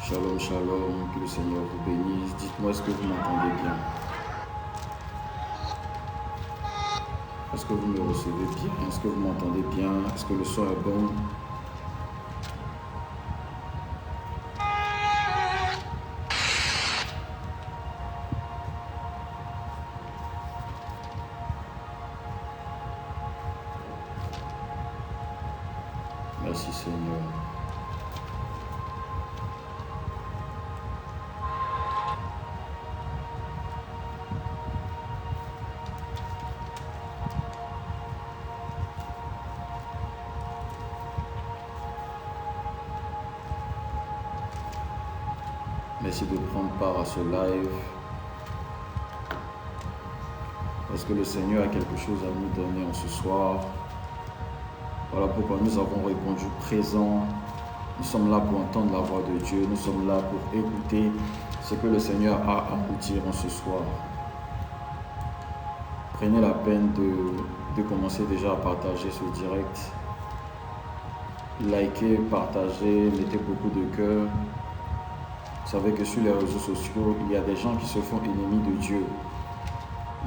Shalom, shalom, que le Seigneur vous bénisse. Dites-moi, est-ce que vous m'entendez bien? Est-ce que vous me recevez bien? Est-ce que vous m'entendez bien? Est-ce que le son est bon? Merci Seigneur. Merci de prendre part à ce live. Parce que le Seigneur a quelque chose à nous donner en ce soir. Voilà pourquoi nous avons répondu présent. Nous sommes là pour entendre la voix de Dieu. Nous sommes là pour écouter ce que le Seigneur a à nous dire en ce soir. Prenez la peine de commencer déjà à partager ce direct. Likez, partagez, mettez beaucoup de cœur. Vous savez que sur les réseaux sociaux, il y a des gens qui se font ennemis de Dieu.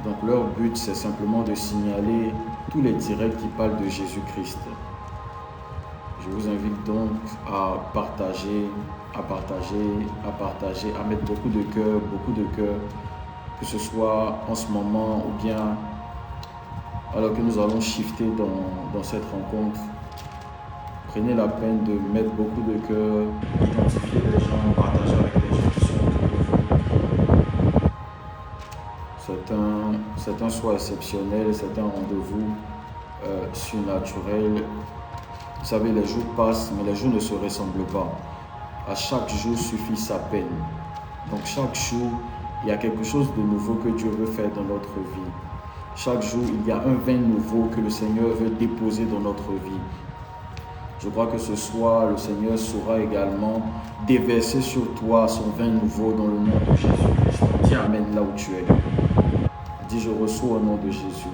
Donc leur but, c'est simplement de signaler tous les directs qui parlent de Jésus-Christ. Je vous invite donc à partager, à mettre beaucoup de cœur, que ce soit en ce moment ou bien alors que nous allons shifter dans cette rencontre. Prenez la peine de mettre beaucoup de cœur, identifier les gens, partager avec les gens qui sont autour de vous. C'est un soir exceptionnel, c'est un rendez-vous surnaturel. Vous savez, les jours passent, mais les jours ne se ressemblent pas. À chaque jour suffit sa peine. Donc chaque jour, il y a quelque chose de nouveau que Dieu veut faire dans notre vie. Chaque jour, il y a un vin nouveau que le Seigneur veut déposer dans notre vie. Je crois que ce soir, le Seigneur saura également déverser sur toi son vin nouveau dans le nom de Jésus-Christ. Dis Amen là où tu es. Dis je reçois au nom de Jésus.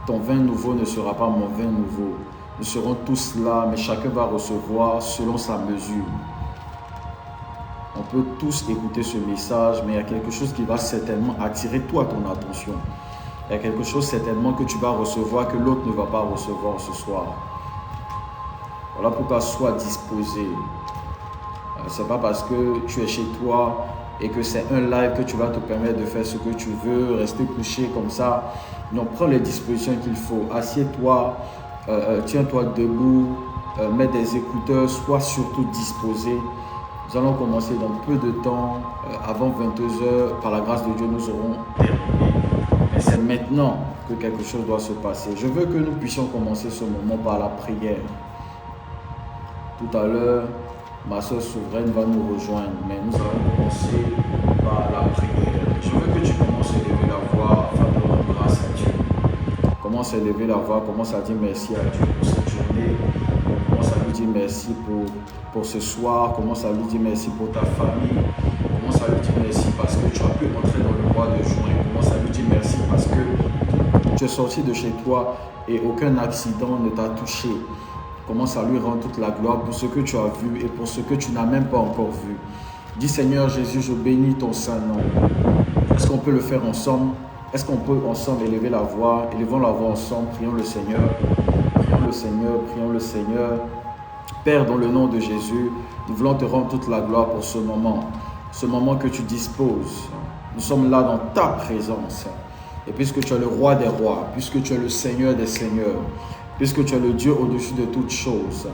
Ton vin nouveau ne sera pas mon vin nouveau. Nous serons tous là, mais chacun va recevoir selon sa mesure. On peut tous écouter ce message, mais il y a quelque chose qui va certainement attirer toi ton attention. Il y a quelque chose certainement que tu vas recevoir que l'autre ne va pas recevoir ce soir. Voilà pourquoi sois disposé. Ce n'est pas parce que tu es chez toi et que c'est un live que tu vas te permettre de faire ce que tu veux, rester couché comme ça. Non, prends les dispositions qu'il faut. Assieds-toi, tiens-toi debout, mets des écouteurs, sois surtout disposé. Nous allons commencer dans peu de temps, avant 22h. Par la grâce de Dieu, nous aurons terminé. Mais c'est maintenant que quelque chose doit se passer. Je veux que nous puissions commencer ce moment par la prière. Tout à l'heure, ma soeur souveraine va nous rejoindre, mais nous allons commencer par la prière. Je veux que tu commences à élever la voix afin de rendre grâce à Dieu. Commence à élever la voix, commence à dire merci à Dieu pour cette journée. Commence à lui dire merci pour ce soir. Commence à lui dire merci pour ta famille. Commence à lui dire merci parce que tu as pu entrer dans le mois de juin. Commence à lui dire merci parce que tu es sorti de chez toi et aucun accident ne t'a touché. Commence à lui rendre toute la gloire pour ce que tu as vu et pour ce que tu n'as même pas encore vu. Dis Seigneur Jésus, je bénis ton saint nom. Est-ce qu'on peut le faire ensemble? Est-ce qu'on peut ensemble élever la voix? Élevons la voix ensemble, prions le Seigneur. Prions le Seigneur, prions le Seigneur. Père, dans le nom de Jésus, nous voulons te rendre toute la gloire pour ce moment que tu disposes. Nous sommes là dans ta présence. Et puisque tu es le roi des rois, puisque tu es le Seigneur des seigneurs, puisque tu es le Dieu au-dessus de toutes choses,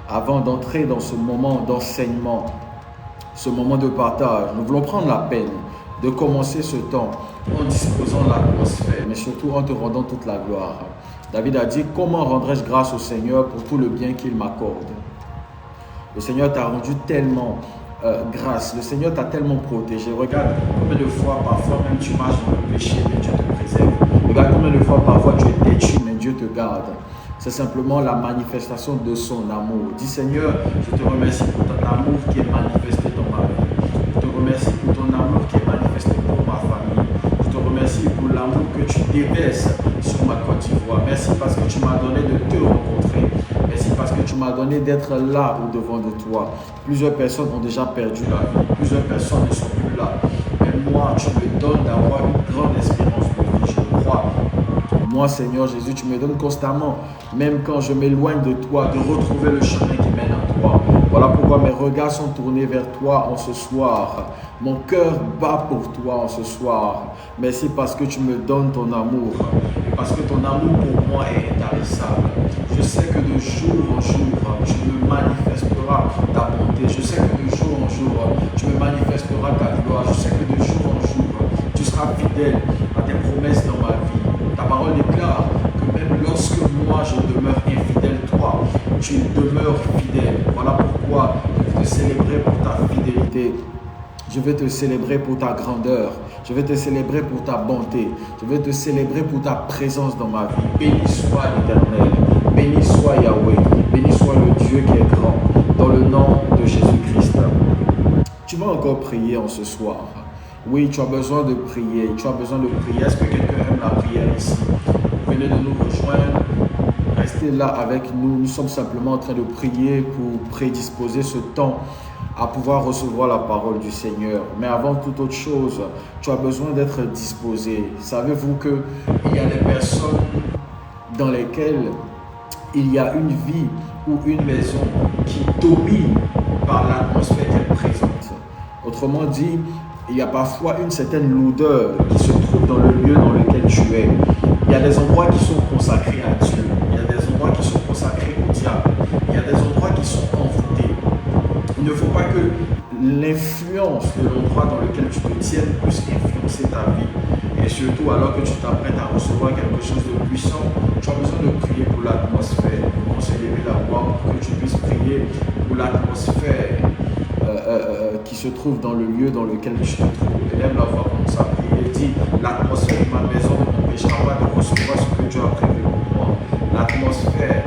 avant d'entrer dans ce moment d'enseignement, ce moment de partage, nous voulons prendre la peine de commencer ce temps en disposant l'atmosphère, mais surtout en te rendant toute la gloire. David a dit, comment rendrai-je grâce au Seigneur pour tout le bien qu'il m'accorde? Le Seigneur t'a rendu tellement grâce, le Seigneur t'a tellement protégé. Regarde combien de fois, parfois même tu marches dans le péché, mais Dieu te préserve. Regarde combien de fois, parfois tu es détruit, mais Dieu te garde. C'est simplement la manifestation de son amour. Dis Seigneur, je te remercie pour ton amour qui est manifesté dans ma vie. Je te remercie pour ton amour qui est manifesté pour ma famille. Je te remercie pour l'amour que tu déverses sur ma Côte d'Ivoire. Merci parce que tu m'as donné de te rencontrer. Merci parce que tu m'as donné permet d'être là au devant de toi. Plusieurs personnes ont déjà perdu la vie. Plusieurs personnes ne sont plus là. Mais moi, tu me donnes d'avoir une grande espérance de vie, je le crois. Moi, Seigneur Jésus, tu me donnes constamment, même quand je m'éloigne de toi, de retrouver le chemin qui mène à toi. Voilà pourquoi mes regards sont tournés vers toi en ce soir. Mon cœur bat pour toi en ce soir. Merci parce que tu me donnes ton amour. Parce que ton amour pour moi est intarissable. Je sais que de jour en jour, tu me manifesteras ta bonté. Je sais que de jour en jour, tu me manifesteras ta gloire. Je sais que de jour en jour, tu seras fidèle à tes promesses dans ma vie. Ta parole déclare que même lorsque moi je demeure infidèle, toi, tu demeures fidèle. Voilà pourquoi je vais te célébrer pour ta fidélité. Je vais te célébrer pour ta grandeur. Je vais te célébrer pour ta bonté. Je vais te célébrer pour ta présence dans ma vie. Béni soit l'Éternel. Béni soit Yahweh. Béni soit le Dieu qui est grand. Dans le nom de Jésus-Christ. Tu vas encore prier en ce soir. Oui, tu as besoin de prier. Tu as besoin de prier. Est-ce que quelqu'un aime la prière ici? Venez de nous rejoindre. Restez là avec nous. Nous sommes simplement en train de prier pour prédisposer ce temps à pouvoir recevoir la parole du Seigneur. Mais avant toute autre chose, tu as besoin d'être disposé. Savez-vous qu'il y a des personnes dans lesquelles il y a une vie ou une maison qui domine par l'atmosphère qu'elle présente. Autrement dit, il y a parfois une certaine lourdeur qui se trouve dans le lieu dans lequel tu es. Il y a des endroits qui sont consacrés à Dieu. Il y a des endroits qui sont consacrés au diable. Il y a des endroits qui sont envoûtés. Il ne faut pas que l'influence de l'endroit dans lequel tu te tiennes puisse influencer ta vie. Et surtout, alors que tu t'apprêtes à recevoir quelque chose de puissant, tu as besoin de prier pour l'atmosphère. On s'est levé la voix pour que tu puisses prier pour l'atmosphère qui se trouve dans le lieu dans lequel tu te trouves. Élève la voix comme ça, prier. Dis, l'atmosphère de ma maison ne m'empêchera pas de recevoir ce que Dieu a prévu pour moi. L'atmosphère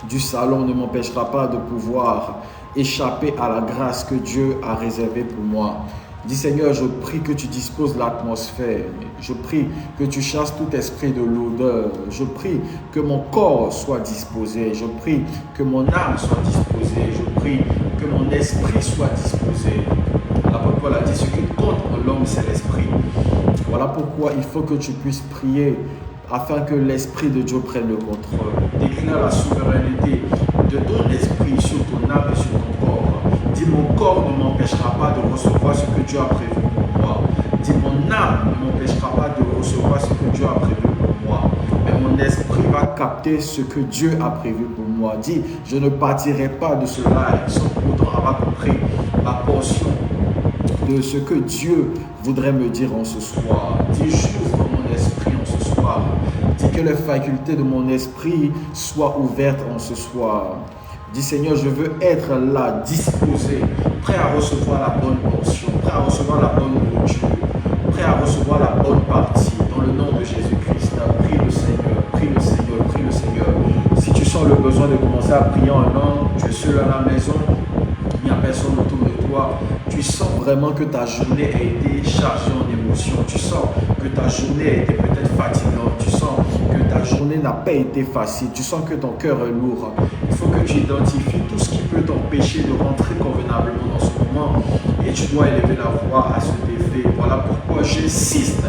du salon ne m'empêchera pas de pouvoir échapper à la grâce que Dieu a réservée pour moi. Dis Seigneur, je prie que tu disposes l'atmosphère. Je prie que tu chasses tout esprit de l'odeur. Je prie que mon corps soit disposé. Je prie que mon âme soit disposée. Je prie que mon esprit soit disposé. L'apôtre Paul a dit, ce qui compte en l'homme, c'est l'esprit. Voilà pourquoi il faut que tu puisses prier afin que l'Esprit de Dieu prenne le contrôle. Déclare la souveraineté de ton esprit sur ton âme et sur ton corps. Dis, mon corps ne m'empêchera pas de recevoir ce que Dieu a prévu pour moi. Dis, mon âme ne m'empêchera pas de recevoir ce que Dieu a prévu pour moi. Mais mon esprit va capter ce que Dieu a prévu pour moi. Dis, je ne partirai pas de cela sans pourtant avoir compris la portion de ce que Dieu voudrait me dire en ce soir. Dis, j'ouvre mon esprit en ce soir. Dis que les facultés de mon esprit soient ouvertes en ce soir. Dis Seigneur, je veux être là, disposé, prêt à recevoir la bonne portion, prêt à recevoir la bonne nourriture, prêt à recevoir la bonne partie. Dans le nom de Jésus-Christ, prie le Seigneur, prie le Seigneur, prie le Seigneur. Si tu sens le besoin de commencer à prier en langue, tu es seul à la maison, il n'y a personne autour de toi, tu sens vraiment que ta journée a été chargée en émotions, tu sens que ta journée a été peut-être fatigante, tu sens que ta journée n'a pas été facile, tu sens que ton cœur est lourd. Il faut que tu identifies tout ce qui peut t'empêcher de rentrer convenablement dans ce moment et tu dois élever la voix à cet effet. Voilà pourquoi j'insiste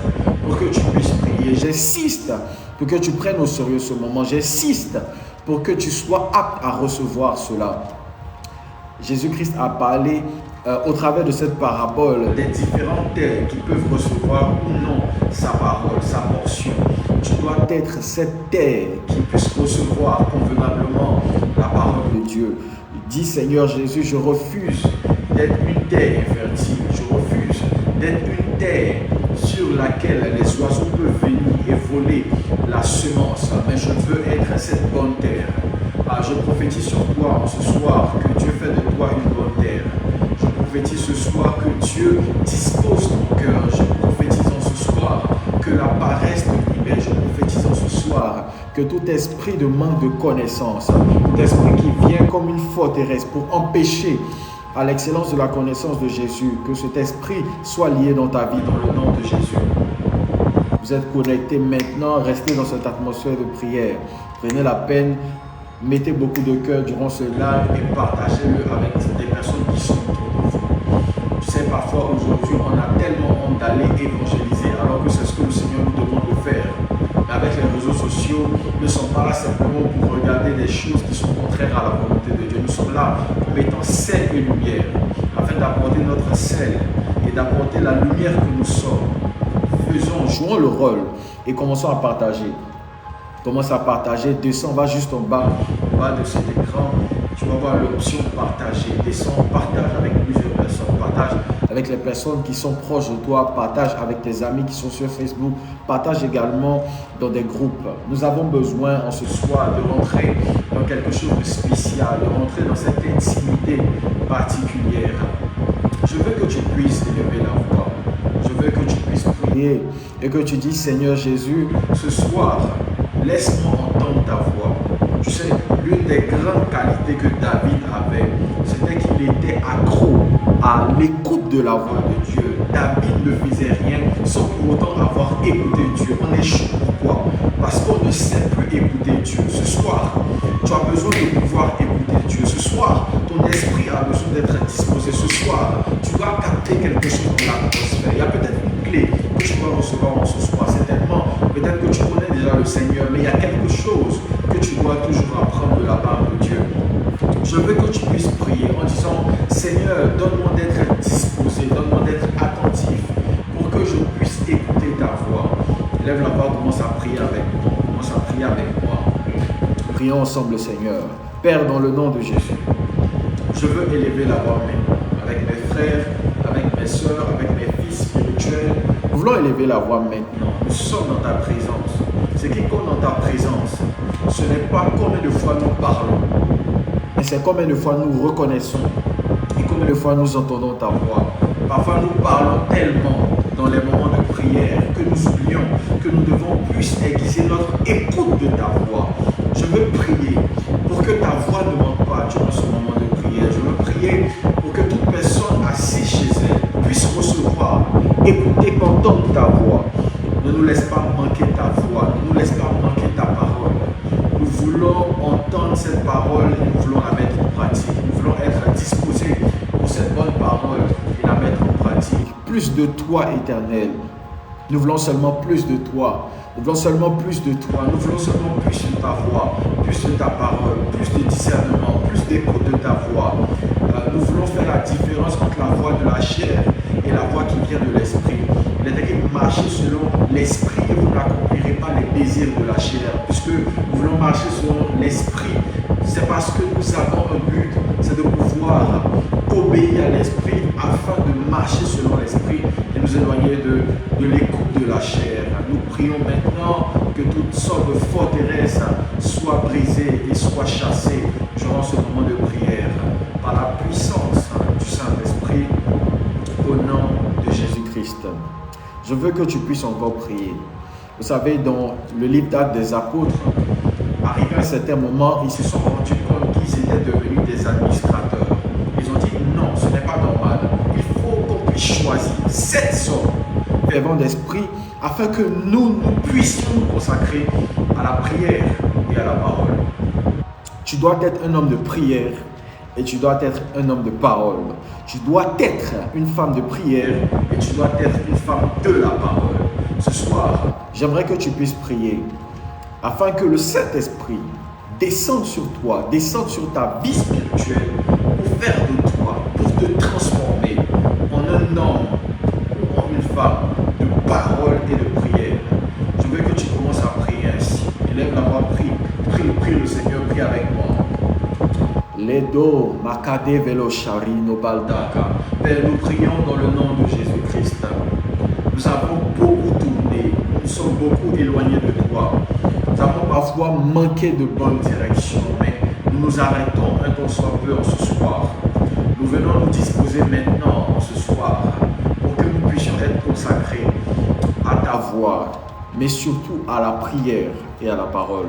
pour que tu puisses prier, j'insiste pour que tu prennes au sérieux ce moment, j'insiste pour que tu sois apte à recevoir cela. Jésus-Christ a parlé au travers de cette parabole des différentes terres qui peuvent recevoir ou non sa parole, sa portion. Tu dois être cette terre qui puisse recevoir convenablement la parole de Dieu. Dis Seigneur Jésus, je refuse d'être une terre infertile. Je refuse d'être une terre sur laquelle les oiseaux peuvent venir et voler la semence. Mais je veux être cette bonne terre. Je prophétise sur toi ce soir que Dieu fait de toi une bonne terre. Je prophétise ce soir que Dieu dispose ton cœur. Je prophétise en ce soir que la paresse te libère. Je prophétise en ce soir que tout esprit de manque de connaissance, tout esprit qui vient comme une forteresse pour empêcher à l'excellence de la connaissance de Jésus, que cet esprit soit lié dans ta vie dans le nom de Jésus. Vous êtes connectés maintenant, restez dans cette atmosphère de prière. Prenez la peine Mettez beaucoup de cœur durant ce live et partagez-le avec des personnes qui sont autour de vous. Tu sais, parfois aujourd'hui, on a tellement honte d'aller évangéliser alors que c'est ce que le Seigneur nous demande de faire. Mais avec les réseaux sociaux, nous ne sommes pas là simplement pour regarder des choses qui sont contraires à la volonté de Dieu. Nous sommes là comme étant sel et lumière, afin d'apporter notre sel et d'apporter la lumière que nous sommes. Jouons le rôle et commençons à partager. Commence à partager, descends, va juste en bas de cet écran, tu vas voir l'option partager. Descends, partage avec plusieurs personnes, partage avec les personnes qui sont proches de toi, partage avec tes amis qui sont sur Facebook, partage également dans des groupes. Nous avons besoin en ce soir de rentrer dans quelque chose de spécial, de rentrer dans cette intimité particulière. Je veux que tu puisses élever la voix. Je veux que tu puisses prier et que tu dis, Seigneur Jésus, ce soir, laisse-moi entendre ta voix. Tu sais, l'une des grandes qualités que David avait, c'était qu'il était accro à l'écoute de la voix de Dieu. David ne faisait rien sans pour autant avoir écouté Dieu. On échoue. Pourquoi? Parce qu'on ne sait plus écouter Dieu. Ce soir, tu as besoin de pouvoir écouter Dieu. Ce soir, ton esprit a besoin d'être disposé. Ce soir, tu dois capter quelque chose dans l'atmosphère. Il y a peut-être une clé que tu dois recevoir en ce soir. Certainement, peut-être que tu connais déjà le Seigneur, mais il y a quelque chose que tu dois toujours apprendre de la part de Dieu. Je veux que tu puisses prier en disant, Seigneur, donne-moi d'être disposé, donne-moi d'être attentif pour que je puisse écouter ta voix. Lève la voix, commence à prier avec moi. Commence à prier avec moi. Prions ensemble, Seigneur. Père, dans le nom de Jésus, je veux élever la voix maintenant avec mes frères, avec mes soeurs, avec mes fils spirituels. Nous voulons élever la voix maintenant. Nous sommes dans ta présence. Ce qui compte dans ta présence, ce n'est pas combien de fois nous parlons, mais c'est combien de fois nous reconnaissons et combien de fois nous entendons ta voix. Parfois nous parlons tellement dans les moments de prière que nous oublions que nous devons plus aiguiser notre écoute de ta voix. Je veux prier pour que ta voix ne manque pas durant ce moment de prière. Je veux prier pour que toute personne assise chez elle puisse recevoir, écouter, entendre ta voix. Ne nous laisse pas manquer ta voix, ne nous laisse pas manquer ta parole. Nous voulons entendre cette parole et nous voulons la mettre en pratique. Nous voulons être disposés pour cette bonne parole et la mettre en pratique. Plus de toi, Éternel. Nous voulons seulement plus de toi. Nous voulons seulement plus de toi. Nous voulons seulement plus de ta voix, plus de ta parole, plus de discernement, plus d'écoute de ta voix. Nous voulons faire la différence entre la voix de la chair et la voix qui vient de l'esprit. Il est écrit marcher selon l'esprit et vous n'accomplirez pas les désirs de la chair. Puisque nous voulons marcher selon l'esprit, c'est parce que nous avons un but, c'est de pouvoir obéir à l'esprit afin de marcher selon l'esprit et nous éloigner de l'écoute de la chair. Nous prions maintenant que toutes sortes de forteresses soient brisées et soient chassées durant ce moment de prière par la puissance du Saint-Esprit au nom de Jésus-Christ. Je veux que tu puisses encore prier. Vous savez, dans le livre d'Actes des Apôtres, arrivé à un certain moment, ils se sont rendus compte qu'ils étaient devenus des administrateurs. Ils ont dit non, ce n'est pas normal. Il faut qu'on puisse choisir 7 hommes fervents d'esprit afin que nous puissions nous consacrer à la prière et à la parole. Tu dois être un homme de prière et tu dois être un homme de parole. Tu dois être une femme de prière et tu dois être une femme de la parole. Ce soir, j'aimerais que tu puisses prier afin que le Saint-Esprit descende sur toi, descende sur ta vie spirituelle pour faire de toi, pour te transformer en un homme ou en une femme de parole et de prière. Je veux que tu commences à prier ainsi. Élève la voix, prie le Seigneur, prie avec moi. Ledo, Makade, Velo, Shari, Nobaldaka. Père, nous prions dans le nom de Jésus-Christ. Nous avons beaucoup tourné, nous sommes beaucoup éloignés de toi. Nous avons parfois manqué de bonne direction, mais nous nous arrêtons un temps soit peu en ce soir. Nous venons nous disposer maintenant en ce soir pour que nous puissions être consacrés à ta voix, mais surtout à la prière et à la parole.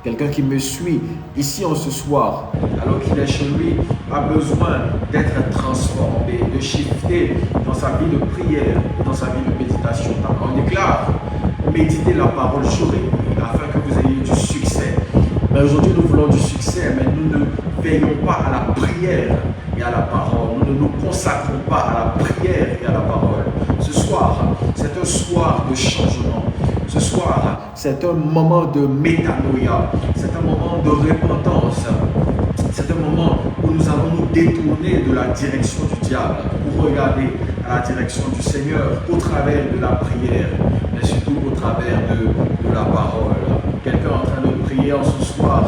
Quelqu'un qui me suit ici en ce soir, alors qu'il est chez lui, a besoin d'être transformé, de shifter dans sa vie de prière, dans sa vie de méditation. On déclare, méditez la parole jour et nuit afin que vous ayez du succès. Mais aujourd'hui, nous voulons du succès, mais nous ne veillons pas à la prière et à la parole. Nous ne nous consacrons pas à la prière et à la parole. Ce soir, c'est un soir de changement. Ce soir, c'est un moment de métanoïa. C'est un moment de repentance. C'est un moment où nous allons nous détourner de la direction du diable pour regarder à la direction du Seigneur au travers de la prière, mais surtout au travers de la parole. Quelqu'un est en train de prier en ce soir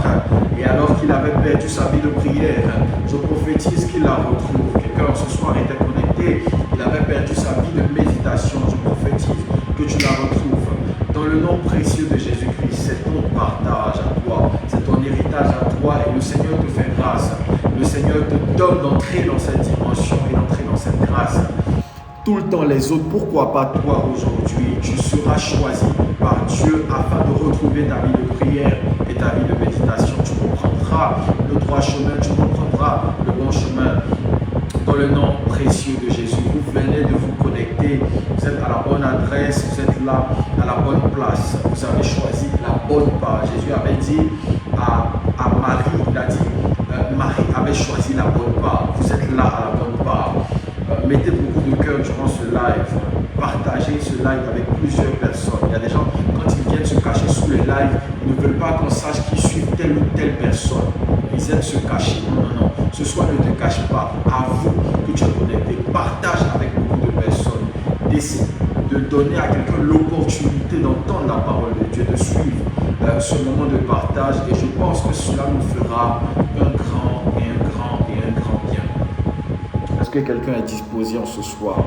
et alors qu'il avait perdu sa vie de prière, je prophétise qu'il la retrouve. Quelqu'un ce soir était connecté, il avait perdu sa vie de méditation. Je prophétise que tu la retrouves. Dans le nom précieux de Jésus-Christ, c'est ton partage à toi, c'est ton héritage à toi et le Seigneur te fait grâce. Le Seigneur te donne d'entrer dans cette dimension et d'entrer dans cette grâce. Tout le temps les autres, pourquoi pas toi aujourd'hui? Tu seras choisi par Dieu afin de retrouver ta vie de prière et ta vie de méditation. Tu reprendras le droit chemin, tu reprendras le bon chemin. Dans le nom précieux de Jésus, vous venez de vous connecter, vous êtes à la bonne adresse, vous êtes là à la bonne place, vous avez choisi la bonne part. Jésus avait dit à Marie, il a dit, Marie avait choisi la bonne part, vous êtes là à la bonne part. Mettez beaucoup de cœur durant ce live, partagez ce live avec plusieurs personnes. Il y a des gens, quand ils viennent se cacher sous les lives, ils ne veulent pas qu'on sache qu'ils suivent telle ou telle personne. Ils aiment se cacher. Non, non, non. Ce soir, ne te cache pas. Avoue que tu es connecté. Partage avec beaucoup de personnes. Décide de donner à quelqu'un l'opportunité d'entendre la parole de Dieu, de suivre ce moment de partage. Et je pense que cela nous fera un grand bien. Est-ce que quelqu'un est disposé en ce soir?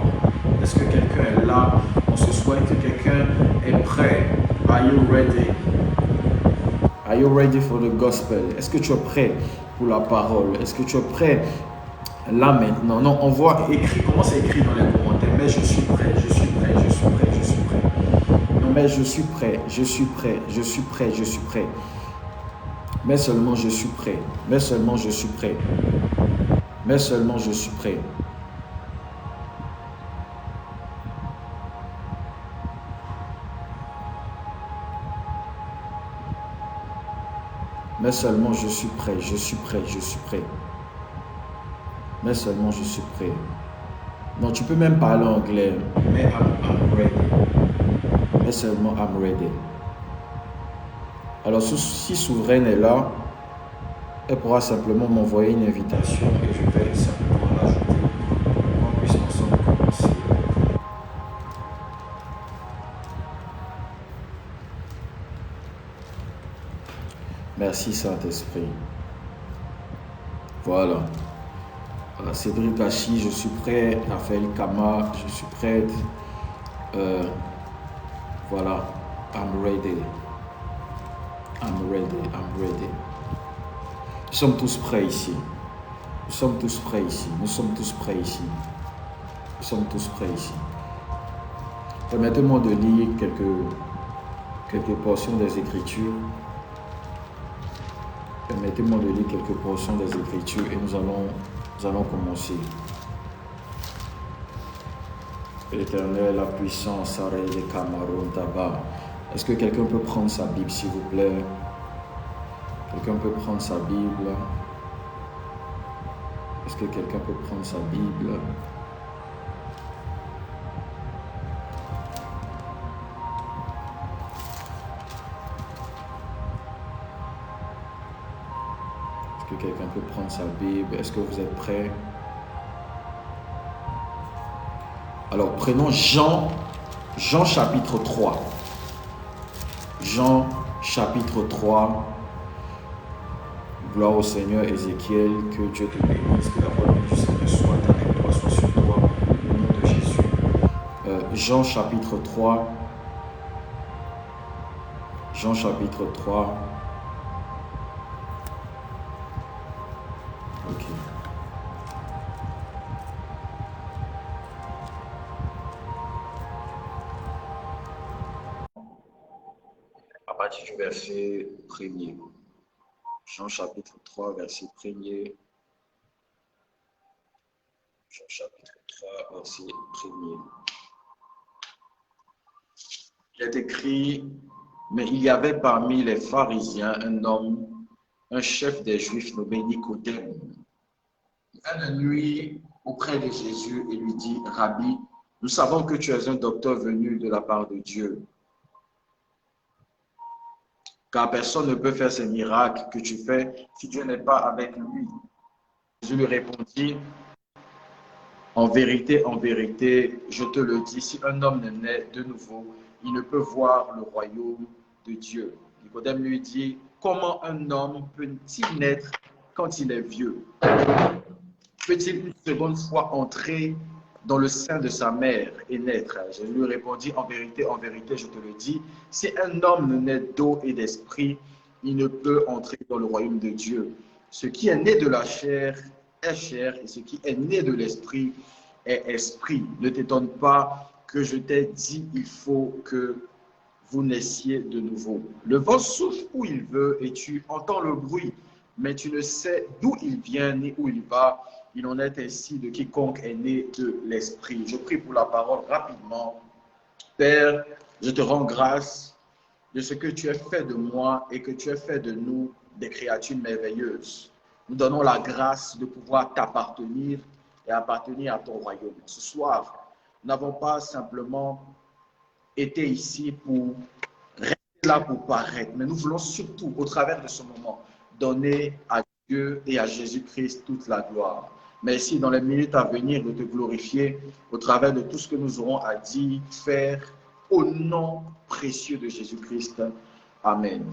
Est-ce que quelqu'un est là en ce soir? Est-ce que quelqu'un est prêt? Are you ready? Are you ready for the gospel? Est-ce que tu es prêt pour la parole? Est-ce que tu es prêt là maintenant? Non, on voit écrit, comment c'est écrit dans les commentaires? Mais je suis prêt, je suis prêt, je suis prêt, je suis prêt. Non, mais je suis prêt, je suis prêt, je suis prêt, je suis prêt. Mais seulement je suis prêt. Mais seulement je suis prêt. Mais seulement je suis prêt. Mais seulement je suis prêt, je suis prêt, je suis prêt. Mais seulement je suis prêt. Non, tu peux même parler anglais. Mais I'm ready. Mais seulement I'm ready. Alors si Souveraine est là, elle pourra simplement m'envoyer une invitation et je vais simplement l'ajouter pour qu'on puisse ensemble commencer. Merci Saint-Esprit. Voilà. Cédric Hachi, je suis prêt. Raphaël Kama, je suis prête. Voilà. I'm ready. I'm ready. I'm ready. Nous sommes tous prêts ici. Nous sommes tous prêts ici. Nous sommes tous prêts ici. Nous sommes tous prêts ici. Permettez-moi de lire quelques portions des Écritures. Permettez-moi de lire quelques portions des Écritures et nous allons commencer. Éternel, la puissance, Arele Cameroun, Taba. Est-ce que quelqu'un peut prendre sa Bible, s'il vous plaît? Quelqu'un peut prendre sa Bible? Est-ce que quelqu'un peut prendre sa Bible? Est-ce que quelqu'un peut prendre sa Bible? Est-ce que vous êtes prêts? Alors, prenons Jean chapitre 3. Jean chapitre 3. Gloire au Seigneur, Ézéchiel, que Dieu te bénisse, que la parole du Seigneur soit avec toi, soit sur toi, au nom de Jésus. Jean chapitre 3. Jean chapitre 3. Ok. À partir du verset 1er. Jean chapitre 3, verset 1er. Jean chapitre 3, verset 1er. Il est écrit, mais il y avait parmi les pharisiens un homme un chef des Juifs nommé Nicodème, vient de nuit auprès de Jésus et lui dit, Rabbi, nous savons que tu es un docteur venu de la part de Dieu, car personne ne peut faire ces miracles que tu fais si Dieu n'est pas avec lui. Jésus lui répondit, en vérité, je te le dis, si un homme ne naît de nouveau, il ne peut voir le royaume de Dieu. Nicodème lui dit, comment un homme peut-il naître quand il est vieux? Peut-il une seconde fois entrer dans le sein de sa mère et naître? Jésus lui répondit, en vérité, je te le dis, si un homme ne naît d'eau et d'esprit, il ne peut entrer dans le royaume de Dieu. Ce qui est né de la chair est chair, et ce qui est né de l'esprit est esprit. Ne t'étonne pas que je t'ai dit, il faut que vous naissiez de nouveau. Le vent souffle où il veut et tu entends le bruit, mais tu ne sais d'où il vient ni où il va. Il en est ainsi de quiconque est né de l'esprit. Je prie pour la parole rapidement. Père, je te rends grâce de ce que tu as fait de moi et que tu as fait de nous des créatures merveilleuses. Nous donnons la grâce de pouvoir t'appartenir et appartenir à ton royaume. Ce soir, nous n'avons pas simplement été ici pour rester là pour paraître, mais nous voulons surtout, au travers de ce moment, donner à Dieu et à Jésus-Christ toute la gloire. Merci dans les minutes à venir de te glorifier au travers de tout ce que nous aurons à dire, faire, au nom précieux de Jésus-Christ. Amen.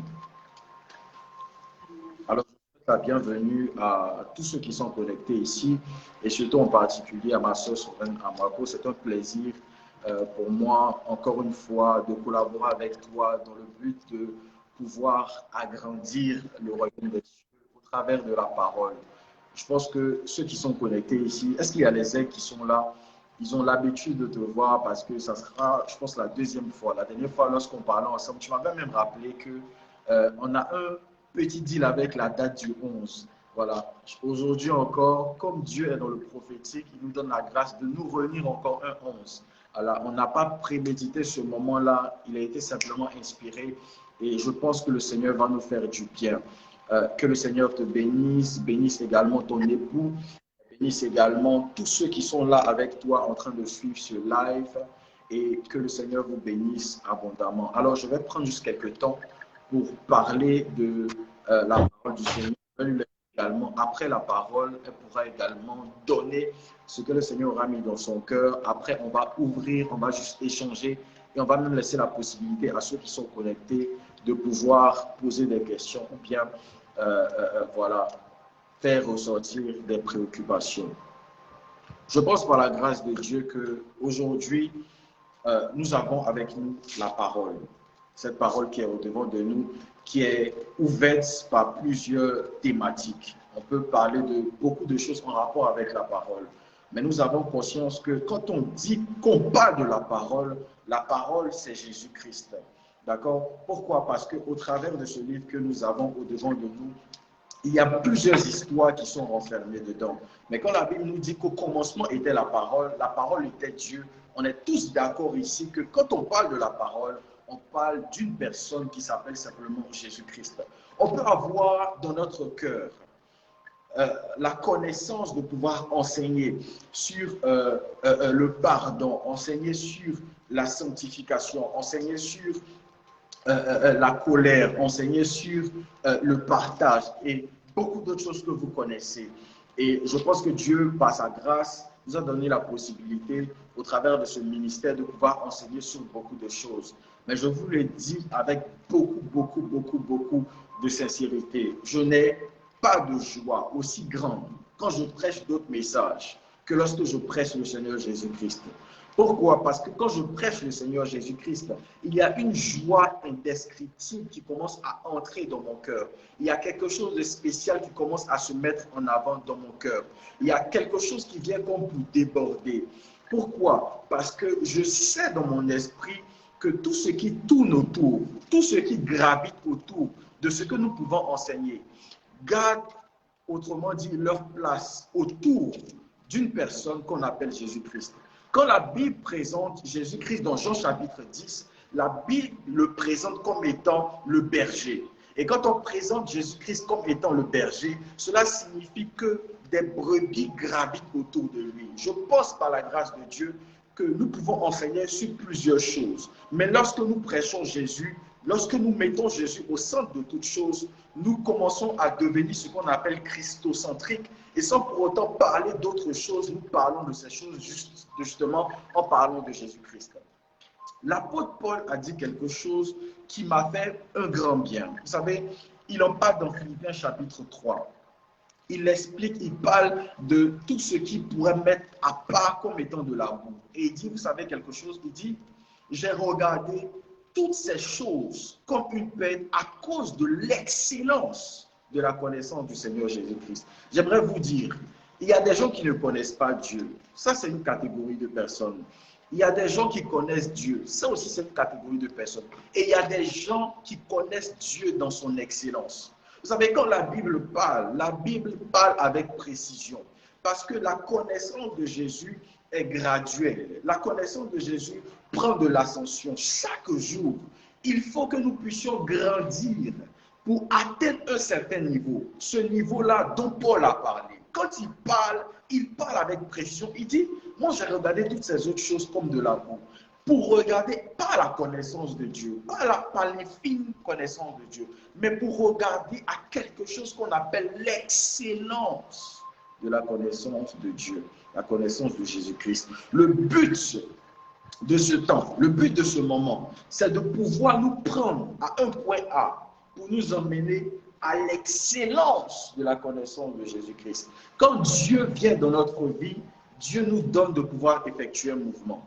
Alors, je souhaite la bienvenue à tous ceux qui sont connectés ici, et surtout en particulier à ma soeur Soren Amako. C'est un plaisir pour moi, encore une fois, de collaborer avec toi dans le but de pouvoir agrandir le royaume des cieux au travers de la parole. Je pense que ceux qui sont connectés ici, est-ce qu'il y a les aigles qui sont là? Ils ont l'habitude de te voir parce que ça sera, je pense, la deuxième fois. La dernière fois, lorsqu'on parlait ensemble, tu m'avais même rappelé que on a un petit deal avec la date du 11. Voilà. Aujourd'hui encore, comme Dieu est dans le prophétique, il nous donne la grâce de nous réunir encore un 11. Alors, on n'a pas prémédité ce moment-là, il a été simplement inspiré et je pense que le Seigneur va nous faire du bien. Que le Seigneur te bénisse, bénisse également ton époux, bénisse également tous ceux qui sont là avec toi en train de suivre ce live et que le Seigneur vous bénisse abondamment. Alors, je vais prendre juste quelques temps pour parler de la parole du Seigneur. Également, après la parole, elle pourra également donner ce que le Seigneur aura mis dans son cœur. Après, on va ouvrir, on va juste échanger et on va même laisser la possibilité à ceux qui sont connectés de pouvoir poser des questions ou bien voilà, faire ressortir des préoccupations. Je pense par la grâce de Dieu qu'aujourd'hui, nous avons avec nous la parole. Cette parole qui est au-devant de nous, qui est ouverte par plusieurs thématiques. On peut parler de beaucoup de choses en rapport avec la parole. Mais nous avons conscience que quand on dit qu'on parle de la parole, c'est Jésus-Christ. D'accord? Pourquoi? Parce qu'au travers de ce livre que nous avons au-devant de nous, il y a plusieurs histoires qui sont renfermées dedans. Mais quand la Bible nous dit qu'au commencement était la parole était Dieu, on est tous d'accord ici que quand on parle de la parole, on parle d'une personne qui s'appelle simplement Jésus-Christ. On peut avoir dans notre cœur la connaissance de pouvoir enseigner sur le pardon, enseigner sur la sanctification, enseigner sur la colère, enseigner sur le partage et beaucoup d'autres choses que vous connaissez. Et je pense que Dieu, par sa grâce, nous a donné la possibilité, au travers de ce ministère, de pouvoir enseigner sur beaucoup de choses. Mais je vous le dis avec beaucoup de sincérité. Je n'ai pas de joie aussi grande quand je prêche d'autres messages que lorsque je prêche le Seigneur Jésus-Christ. Pourquoi? Parce que quand je prêche le Seigneur Jésus-Christ, il y a une joie indescriptible qui commence à entrer dans mon cœur. Il y a quelque chose de spécial qui commence à se mettre en avant dans mon cœur. Il y a quelque chose qui vient comme pour déborder. Pourquoi? Parce que je sais dans mon esprit que tout ce qui tourne autour, tout ce qui gravite autour de ce que nous pouvons enseigner, garde, autrement dit, leur place autour d'une personne qu'on appelle Jésus-Christ. Quand la Bible présente Jésus-Christ dans Jean chapitre 10, la Bible le présente comme étant le berger. Et quand on présente Jésus-Christ comme étant le berger, cela signifie que des brebis gravitent autour de lui. Je pense par la grâce de Dieu que nous pouvons enseigner sur plusieurs choses. Mais lorsque nous prêchons Jésus, lorsque nous mettons Jésus au centre de toutes choses, nous commençons à devenir ce qu'on appelle christocentrique. Et sans pour autant parler d'autres choses, nous parlons de ces choses justement en parlant de Jésus-Christ. L'apôtre Paul a dit quelque chose qui m'a fait un grand bien. Vous savez, il en parle dans Philippiens chapitre 3. Il explique, il parle de tout ce qui pourrait mettre à part comme étant de la boue. Et il dit, vous savez quelque chose, il dit, j'ai regardé toutes ces choses comme une peine à cause de l'excellence de la connaissance du Seigneur Jésus-Christ. J'aimerais vous dire, il y a des gens qui ne connaissent pas Dieu. Ça, c'est une catégorie de personnes. Il y a des gens qui connaissent Dieu. Ça aussi, c'est une catégorie de personnes. Et il y a des gens qui connaissent Dieu dans son excellence. Vous savez, quand la Bible parle avec précision. Parce que la connaissance de Jésus est graduelle. La connaissance de Jésus prend de l'ascension. Chaque jour, il faut que nous puissions grandir pour atteindre un certain niveau. Ce niveau-là dont Paul a parlé. Quand il parle avec précision. Il dit, moi j'ai regardé toutes ces autres choses comme de la boue. Pour regarder, pas la connaissance de Dieu, pas l'infime connaissance de Dieu, mais pour regarder à quelque chose qu'on appelle l'excellence de la connaissance de Dieu, la connaissance de Jésus-Christ. Le but de ce temps, le but de ce moment, c'est de pouvoir nous prendre à un point A pour nous emmener à l'excellence de la connaissance de Jésus-Christ. Quand Dieu vient dans notre vie, Dieu nous donne de pouvoir effectuer un mouvement.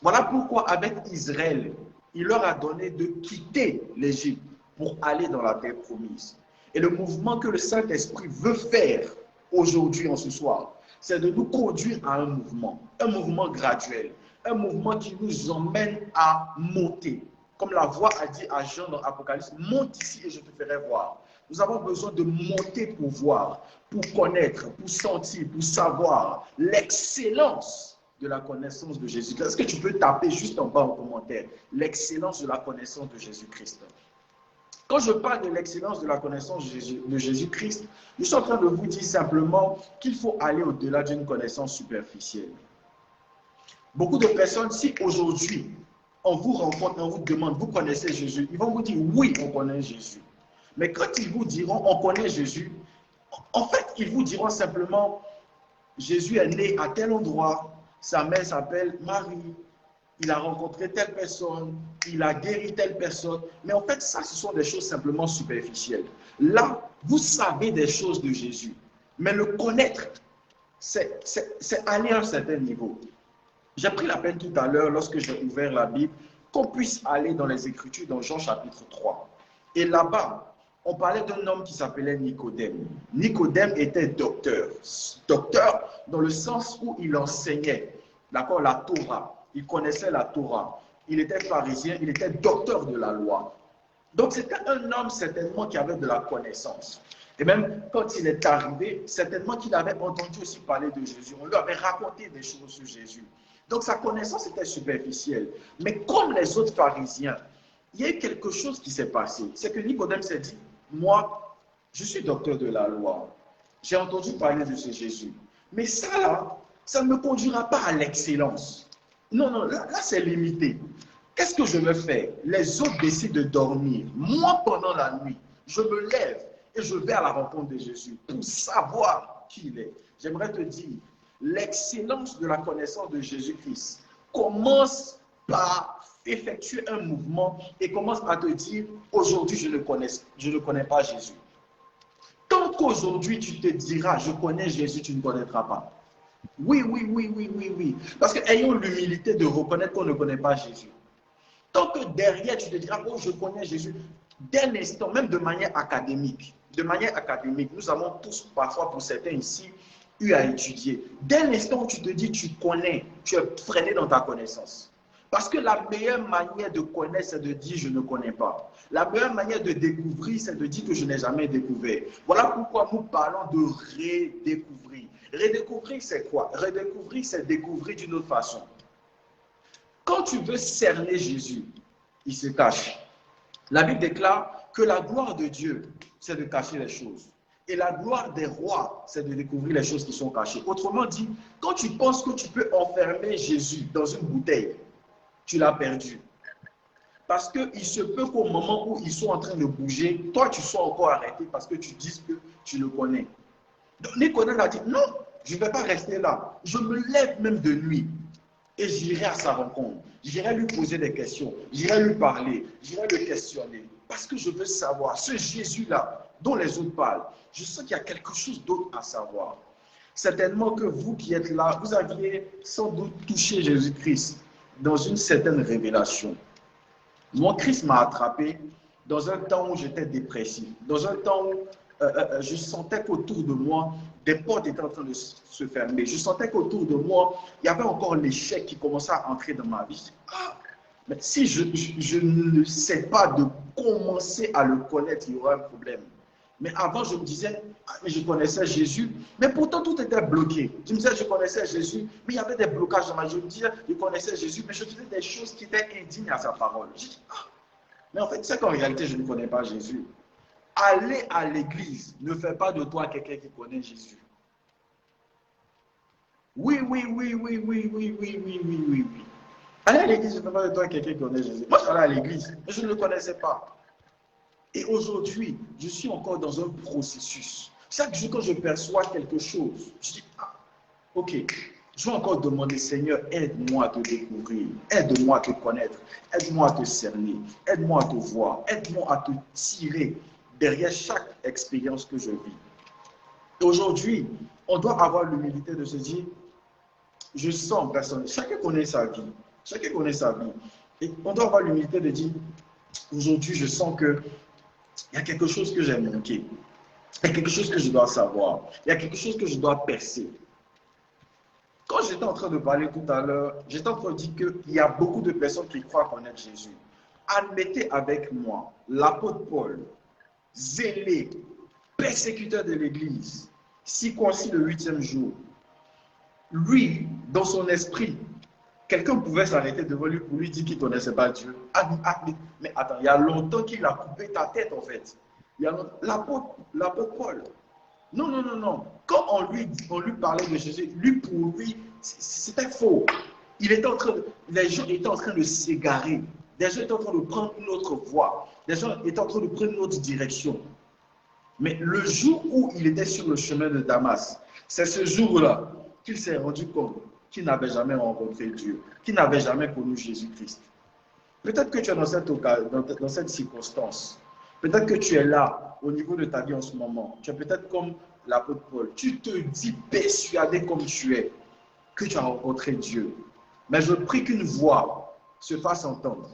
Voilà pourquoi avec Israël, il leur a donné de quitter l'Égypte pour aller dans la terre promise. Et le mouvement que le Saint-Esprit veut faire aujourd'hui, en ce soir, c'est de nous conduire à un mouvement graduel, un mouvement qui nous emmène à monter. Comme la voix a dit à Jean dans Apocalypse, monte ici et je te ferai voir. Nous avons besoin de monter pour voir, pour connaître, pour sentir, pour savoir l'excellence de la connaissance de Jésus-Christ. Est-ce que tu peux taper juste en bas en commentaire l'excellence de la connaissance de Jésus-Christ? Quand je parle de l'excellence de la connaissance de Jésus-Christ, je suis en train de vous dire simplement qu'il faut aller au-delà d'une connaissance superficielle. Beaucoup de personnes, si aujourd'hui on vous rencontre, on vous demande, vous connaissez Jésus, ils vont vous dire oui, on connaît Jésus. Mais quand ils vous diront on connaît Jésus, en fait, ils vous diront simplement Jésus est né à tel endroit, sa mère s'appelle Marie, il a rencontré telle personne, il a guéri telle personne. Mais en fait, ça, ce sont des choses simplement superficielles. Là, vous savez des choses de Jésus. Mais le connaître, c'est aller à un certain niveau. J'ai pris la peine tout à l'heure, lorsque j'ai ouvert la Bible, qu'on puisse aller dans les Écritures, dans Jean chapitre 3. Et là-bas, on parlait d'un homme qui s'appelait Nicodème. Nicodème était docteur. Docteur dans le sens où il enseignait, d'accord, la Torah. Il connaissait la Torah. Il était pharisien, il était docteur de la loi. Donc c'était un homme certainement qui avait de la connaissance. Et même quand il est arrivé, certainement qu'il avait entendu aussi parler de Jésus. On lui avait raconté des choses sur Jésus. Donc sa connaissance était superficielle. Mais comme les autres pharisiens, il y a eu quelque chose qui s'est passé. C'est que Nicodème s'est dit, moi, je suis docteur de la loi. J'ai entendu parler de ce Jésus. Mais ça là, ça ne me conduira pas à l'excellence. Non, non, là c'est limité. Qu'est-ce que je veux faire? Les autres décident de dormir. Moi, pendant la nuit, je me lève et je vais à la rencontre de Jésus pour savoir qui il est. J'aimerais te dire, l'excellence de la connaissance de Jésus-Christ commence par effectuer un mouvement et commence à te dire, aujourd'hui, je ne connais pas Jésus. Tant qu'aujourd'hui, tu te diras, je connais Jésus, tu ne connaîtras pas. Oui. Parce que ayons l'humilité de reconnaître qu'on ne connaît pas Jésus. Tant que derrière, tu te diras, oh, je connais Jésus, dès l'instant, même de manière académique, nous avons tous, parfois pour certains ici, eu à étudier. Dès l'instant où tu te dis, tu connais, tu es freiné dans ta connaissance. Parce que la meilleure manière de connaître, c'est de dire, je ne connais pas. La meilleure manière de découvrir, c'est de dire que je n'ai jamais découvert. Voilà pourquoi nous parlons de redécouvrir. Redécouvrir, c'est quoi? Redécouvrir, c'est découvrir d'une autre façon. Quand tu veux cerner Jésus, il se cache. La Bible déclare que la gloire de Dieu, c'est de cacher les choses. Et la gloire des rois, c'est de découvrir les choses qui sont cachées. Autrement dit, quand tu penses que tu peux enfermer Jésus dans une bouteille, tu l'as perdu. Parce qu'il se peut qu'au moment où ils sont en train de bouger, toi, tu sois encore arrêté parce que tu dis que tu le connais. Donc, Nicodème a dit, non, je ne vais pas rester là. Je me lève même de nuit et j'irai à sa rencontre. J'irai lui poser des questions. J'irai lui parler. J'irai le questionner. Parce que je veux savoir, ce Jésus-là, dont les autres parlent, je sens qu'il y a quelque chose d'autre à savoir. Certainement que vous qui êtes là, vous aviez sans doute touché Jésus-Christ dans une certaine révélation. Moi, Christ m'a attrapé dans un temps où j'étais dépressif, dans un temps où je sentais qu'autour de moi, des portes étaient en train de se fermer. Je sentais qu'autour de moi, il y avait encore l'échec qui commençait à entrer dans ma vie. Ah, mais si je ne sais pas de commencer à le connaître, il y aura un problème. Mais avant, je me disais, ah, mais je connaissais Jésus, mais pourtant tout était bloqué. Je me disais, je connaissais Jésus, mais il y avait des blocages dans ma vie. Je me disais, je connaissais Jésus, mais je faisais des choses qui étaient indignes à sa parole. Je dis, ah, mais en fait, c'est qu'en réalité, je ne connais pas Jésus. Aller à l'église ne fait pas de toi quelqu'un qui connaît Jésus. Oui. Aller à l'église ne fait pas de toi quelqu'un qui connaît Jésus. Moi, je suis allé à l'église, mais je ne le connaissais pas. Et aujourd'hui, je suis encore dans un processus. Chaque jour, quand je perçois quelque chose, je dis, ah, ok, je vais encore demander, Seigneur, aide-moi à te découvrir, aide-moi à te connaître, aide-moi à te cerner, aide-moi à te voir, aide-moi à te tirer derrière chaque expérience que je vis. Et aujourd'hui, on doit avoir l'humilité de se dire, je sens personne, chacun connaît sa vie, chacun connaît sa vie. Et on doit avoir l'humilité de dire, aujourd'hui, je sens que il y a quelque chose que j'ai manqué. Il y a quelque chose que je dois savoir. Il y a quelque chose que je dois percer. Quand j'étais en train de parler tout à l'heure, j'étais en train de dire qu'il y a beaucoup de personnes qui croient connaître Jésus. Admettez avec moi l'apôtre Paul, zélé, persécuteur de l'Église, circoncis le 8e jour. Lui, dans son esprit, quelqu'un pouvait s'arrêter devant lui pour lui dire qu'il ne connaissait pas Dieu. Mais attends, il y a longtemps qu'il a coupé ta tête en fait. L'apôtre Paul. Non. Quand on lui parlait de Jésus, pour lui, c'était faux. Les gens étaient en train de s'égarer. Les gens étaient en train de prendre une autre voie. Les gens étaient en train de prendre une autre direction. Mais le jour où il était sur le chemin de Damas, c'est ce jour-là qu'il s'est rendu compte qu'il n'avait jamais rencontré Dieu, qu'il n'avait jamais connu Jésus-Christ. Peut-être que tu es dans cette circonstance. Peut-être que tu es là, au niveau de ta vie en ce moment. Tu es peut-être comme l'apôtre Paul. Tu te dis persuadé comme tu es que tu as rencontré Dieu. Mais je prie qu'une voix se fasse entendre.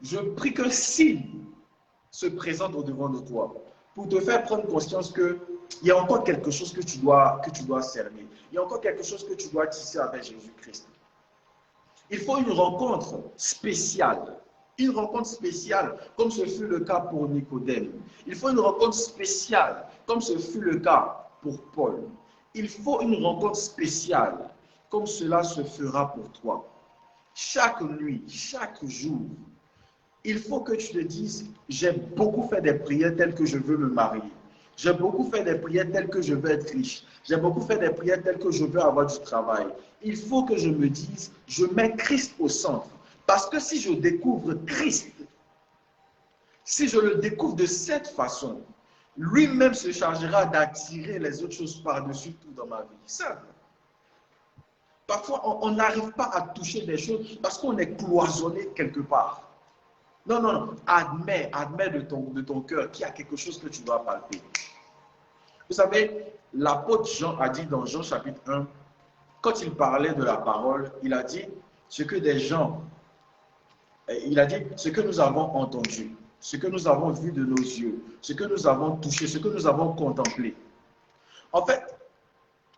Je prie qu'un signe se présente au-devant de toi pour te faire prendre conscience qu'il y a encore quelque chose que tu dois cerner. Il y a encore quelque chose que tu dois tisser avec Jésus-Christ. Il faut une rencontre spéciale. Une rencontre spéciale, comme ce fut le cas pour Nicodème. Il faut une rencontre spéciale, comme ce fut le cas pour Paul. Il faut une rencontre spéciale, comme cela se fera pour toi. Chaque nuit, chaque jour, il faut que tu te dises, j'ai beaucoup fait des prières telles que je veux me marier. J'ai beaucoup fait des prières telles que je veux être riche. J'ai beaucoup fait des prières telles que je veux avoir du travail. Il faut que je me dise, je mets Christ au centre. Parce que si je découvre Christ, si je le découvre de cette façon, lui-même se chargera d'attirer les autres choses par-dessus tout dans ma vie. Simple. Parfois, on n'arrive pas à toucher des choses parce qu'on est cloisonné quelque part. Non. Admets de ton cœur qu'il y a quelque chose que tu dois palper. Vous savez, l'apôtre Jean a dit dans Jean chapitre 1, quand il parlait de la parole, il a dit ce que des gens, il a dit ce que nous avons entendu, ce que nous avons vu de nos yeux, ce que nous avons touché, ce que nous avons contemplé. En fait,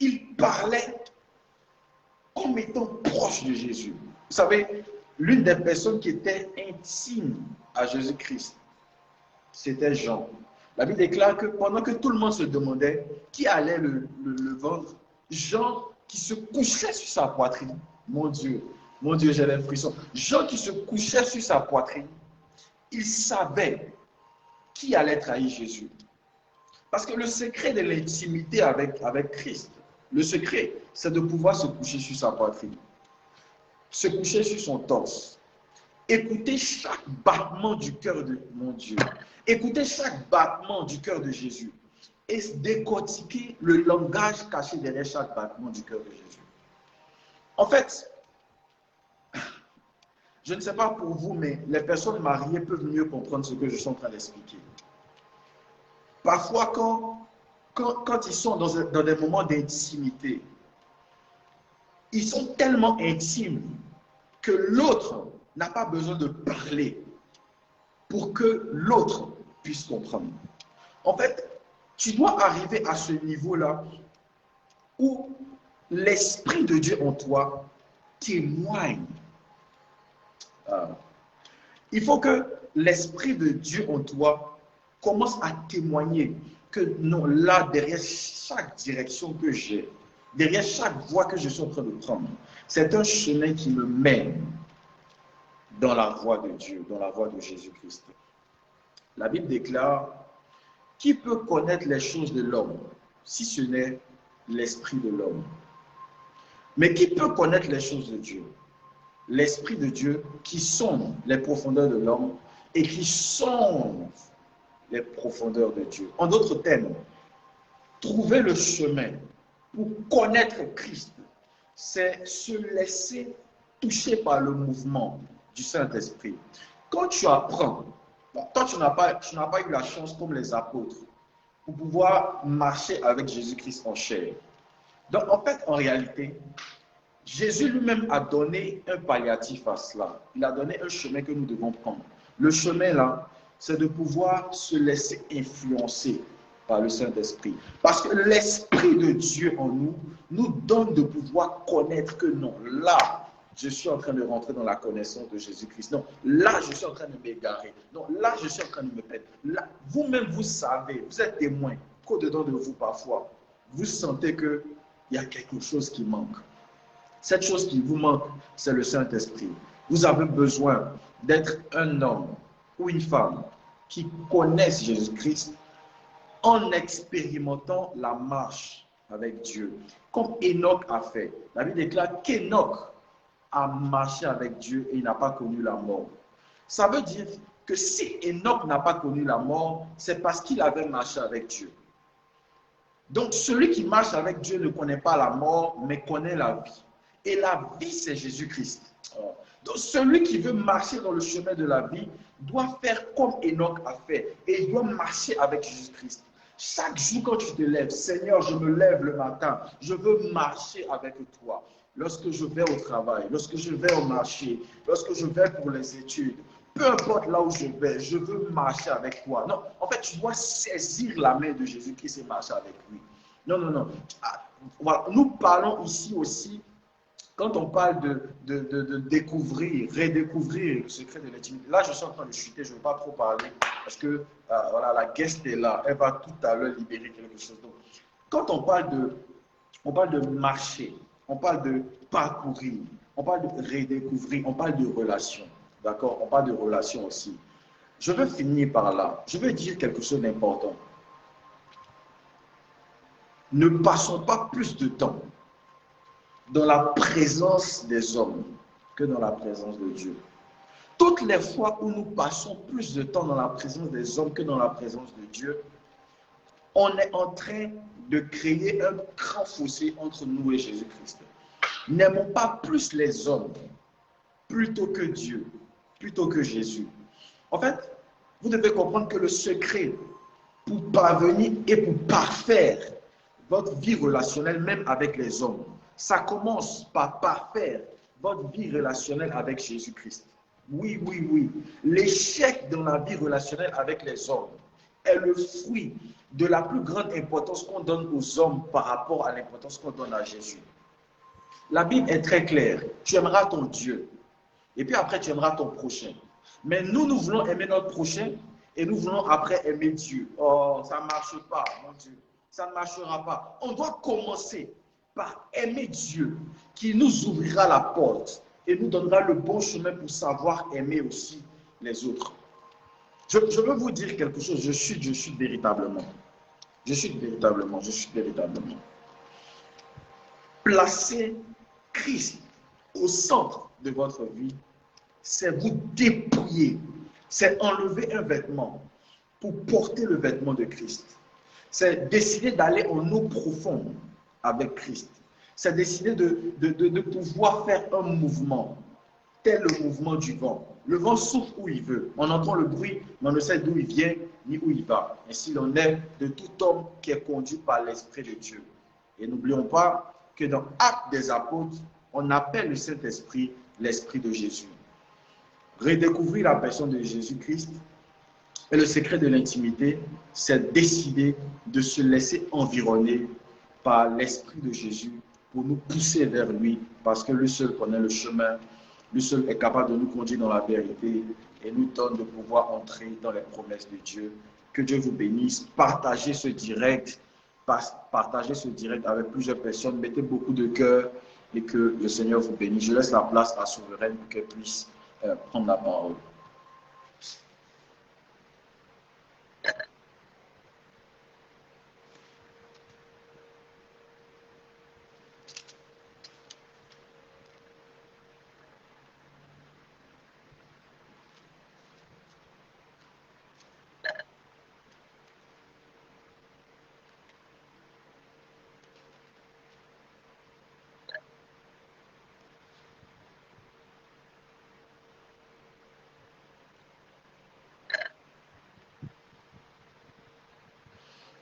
il parlait comme étant proche de Jésus. Vous savez, l'une des personnes qui était intime à Jésus-Christ, c'était Jean. La Bible déclare que pendant que tout le monde se demandait qui allait le vendre, Jean qui se couchait sur sa poitrine, mon Dieu, j'ai les frissons. Jean qui se couchait sur sa poitrine, il savait qui allait trahir Jésus. Parce que le secret de l'intimité avec Christ, le secret, c'est de pouvoir se coucher sur sa poitrine, se coucher sur son torse, écouter chaque battement du cœur de mon Dieu, écouter chaque battement du cœur de Jésus et décortiquer le langage caché derrière chaque battement du cœur de Jésus. En fait, je ne sais pas pour vous, mais les personnes mariées peuvent mieux comprendre ce que je suis en train d'expliquer. Parfois, quand ils sont dans des moments d'intimité, ils sont tellement intimes que l'autre n'a pas besoin de parler pour que l'autre puisse comprendre. En fait, tu dois arriver à ce niveau-là où l'Esprit de Dieu en toi témoigne. Il faut que l'Esprit de Dieu en toi commence à témoigner que non, là, derrière chaque direction que j'ai, derrière chaque voie que je suis en train de prendre, c'est un chemin qui me mène dans la voie de Dieu, dans la voie de Jésus-Christ. La Bible déclare: qui peut connaître les choses de l'homme si ce n'est l'Esprit de l'homme? Mais qui peut connaître les choses de Dieu? L'Esprit de Dieu qui sonde les profondeurs de l'homme et qui sonde les profondeurs de Dieu. En d'autres termes, trouver le chemin pour connaître Christ, c'est se laisser toucher par le mouvement du Saint-Esprit. Quand tu apprends, toi tu n'as pas eu la chance comme les apôtres pour pouvoir marcher avec Jésus-Christ en chair. Donc en fait, en réalité, Jésus lui-même a donné un palliatif à cela. Il a donné un chemin que nous devons prendre. Le chemin là, c'est de pouvoir se laisser influencer par le Saint-Esprit. Parce que l'Esprit de Dieu en nous, nous donne de pouvoir connaître que non, là, je suis en train de rentrer dans la connaissance de Jésus-Christ. Non, là, je suis en train de m'égarer. Non, là, je suis en train de me perdre. Là, vous-même, vous savez, vous êtes témoin qu'au-dedans de vous, parfois, vous sentez qu'il y a quelque chose qui manque. Cette chose qui vous manque, c'est le Saint-Esprit. Vous avez besoin d'être un homme ou une femme qui connaissent Jésus-Christ en expérimentant la marche avec Dieu. Comme Enoch a fait. La Bible déclare qu'Enoch a marché avec Dieu et il n'a pas connu la mort. Ça veut dire que si Enoch n'a pas connu la mort, c'est parce qu'il avait marché avec Dieu. Donc celui qui marche avec Dieu ne connaît pas la mort, mais connaît la vie. Et la vie, c'est Jésus-Christ. Donc celui qui veut marcher dans le chemin de la vie doit faire comme Enoch a fait. Et il doit marcher avec Jésus-Christ. Chaque jour quand tu te lèves, Seigneur, je me lève le matin, je veux marcher avec toi. Lorsque je vais au travail, lorsque je vais au marché, lorsque je vais pour les études, peu importe là où je vais, je veux marcher avec toi. Non, en fait, tu dois saisir la main de Jésus-Christ et marcher avec lui. Non, non, non. Voilà. Nous parlons ici aussi, quand on parle de découvrir, redécouvrir le secret de l'intimité. Là, je suis en train de chuter, je ne veux pas trop parler parce que voilà, la guest est là, elle va tout à l'heure libérer quelque chose. Donc, quand on parle de marcher, on parle de parcourir, on parle de redécouvrir, on parle de relation. D'accord? On parle de relation aussi. Je veux finir par là. Je veux dire quelque chose d'important. Ne passons pas plus de temps dans la présence des hommes que dans la présence de Dieu. Toutes les fois où nous passons plus de temps dans la présence des hommes que dans la présence de Dieu, on est en train de créer un grand fossé entre nous et Jésus-Christ. N'aimons pas plus les hommes plutôt que Dieu, plutôt que Jésus. En fait, vous devez comprendre que le secret pour parvenir et pour parfaire votre vie relationnelle, même avec les hommes, ça commence par parfaire votre vie relationnelle avec Jésus-Christ. Oui, oui, oui. L'échec dans la vie relationnelle avec les hommes est le fruit de la plus grande importance qu'on donne aux hommes par rapport à l'importance qu'on donne à Jésus. La Bible est très claire. Tu aimeras ton Dieu. Et puis après, tu aimeras ton prochain. Mais nous voulons aimer notre prochain et nous voulons après aimer Dieu. Oh, ça ne marche pas, mon Dieu. Ça ne marchera pas. On doit commencer par aimer Dieu, qui nous ouvrira la porte et nous donnera le bon chemin pour savoir aimer aussi les autres. Je veux vous dire quelque chose, je chute véritablement. Je chute véritablement, je chute véritablement. Placer Christ au centre de votre vie, c'est vous dépouiller, c'est enlever un vêtement pour porter le vêtement de Christ. C'est décider d'aller en eau profonde avec Christ. C'est décider de pouvoir faire un mouvement, tel le mouvement du vent. Le vent souffle où il veut. On entend le bruit, mais on ne sait d'où il vient ni où il va. Ainsi, l'on est de tout homme qui est conduit par l'Esprit de Dieu. Et n'oublions pas que dans Actes des Apôtres, on appelle le Saint-Esprit l'Esprit de Jésus. Redécouvrir la personne de Jésus-Christ et le secret de l'intimité, c'est décider de se laisser environner par l'Esprit de Jésus pour nous pousser vers lui, parce que lui seul connaît le chemin, lui seul est capable de nous conduire dans la vérité et nous donne de pouvoir entrer dans les promesses de Dieu. Que Dieu vous bénisse. Partagez ce direct avec plusieurs personnes. Mettez beaucoup de cœur et que le Seigneur vous bénisse. Je laisse la place à Souveraine pour qu'elle puisse prendre la parole.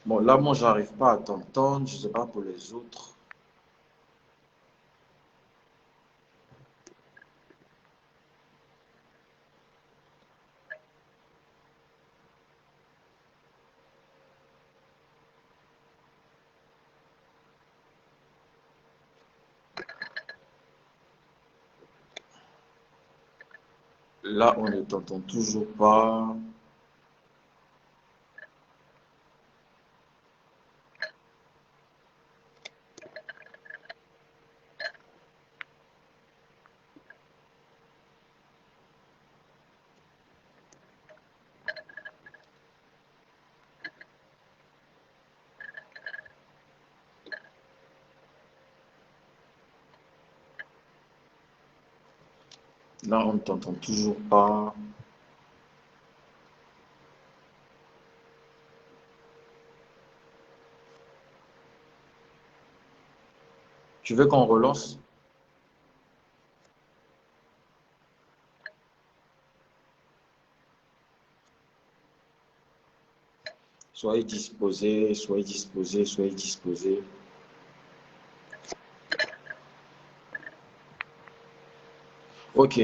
Bon, là, moi, j'arrive pas à t'entendre. Je ne sais pas pour les autres. Là, on ne t'entend toujours pas. Là, on ne t'entend toujours pas. Tu veux qu'on relance? Soyez disposés, soyez disposés, soyez disposés. Ok,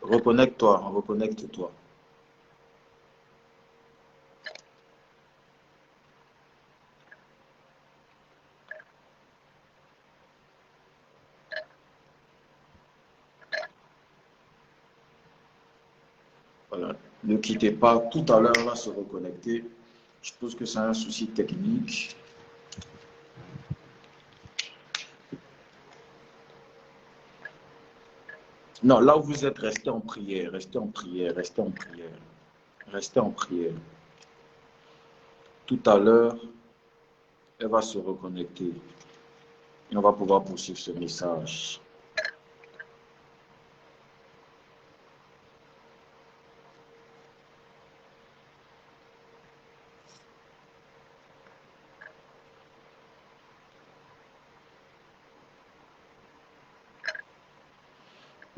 reconnecte-toi, reconnecte-toi. Voilà. Ne quittez pas. Tout à l'heure, on va se reconnecter. Je pense que c'est un souci technique. Non, là où vous êtes, restez en prière, restez en prière, restez en prière, restez en prière. Tout à l'heure, elle va se reconnecter et on va pouvoir poursuivre ce message.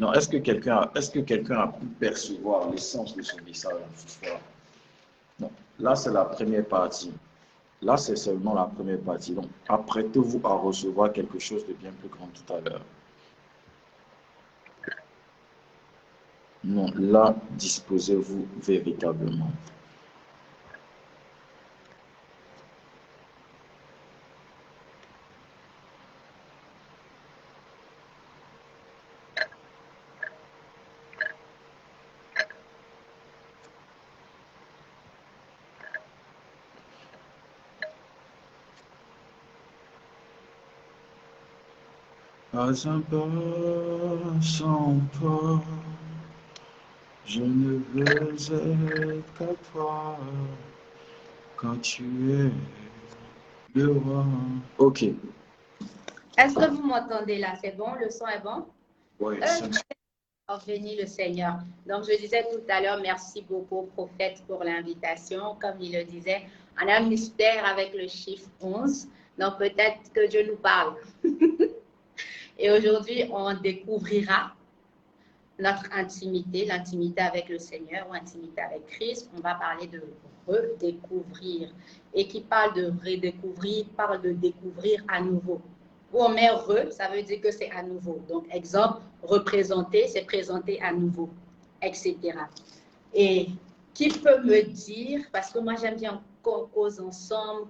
Non, est-ce que quelqu'un a pu percevoir l'essence de ce message ce soir? Non, là c'est la première partie. Là c'est seulement la première partie. Donc apprêtez-vous à recevoir quelque chose de bien plus grand tout à l'heure. Non, là disposez-vous véritablement. Pas un pas sans pas, Je ne veux être qu'à toi quand tu es le roi. Ok. Est-ce que vous m'entendez là? C'est bon? Le son est bon? Ouais, Oh, béni le Seigneur. Donc, je disais tout à l'heure, merci beaucoup, prophète, pour l'invitation. Comme il le disait, on a un mystère avec le chiffre 11. Donc, peut-être que Dieu nous parle. Et aujourd'hui, on découvrira notre intimité, l'intimité avec le Seigneur ou intimité avec Christ. On va parler de redécouvrir. Et qui parle de redécouvrir, parle de découvrir à nouveau. Où on met re, ça veut dire que c'est à nouveau. Donc, exemple, représenter, c'est présenter à nouveau, etc. Et qui peut me dire, parce que moi j'aime bien qu'on cause ensemble,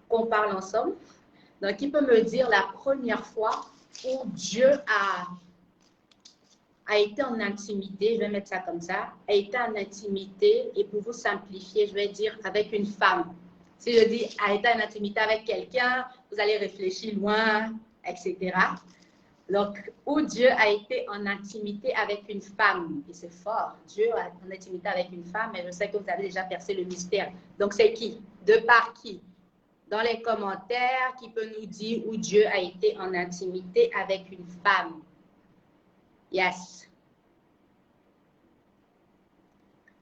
qu'on parle ensemble, donc qui peut me dire la première fois où Dieu a été en intimité, je vais mettre ça comme ça, a été en intimité, et pour vous simplifier, je vais dire avec une femme. Si je dis a été en intimité avec quelqu'un, vous allez réfléchir loin, etc. Donc, où Dieu a été en intimité avec une femme, et c'est fort, Dieu a été en intimité avec une femme, mais je sais que vous avez déjà percé le mystère. Donc, c'est qui? De par qui? Dans les commentaires, qui peut nous dire où Dieu a été en intimité avec une femme? Yes.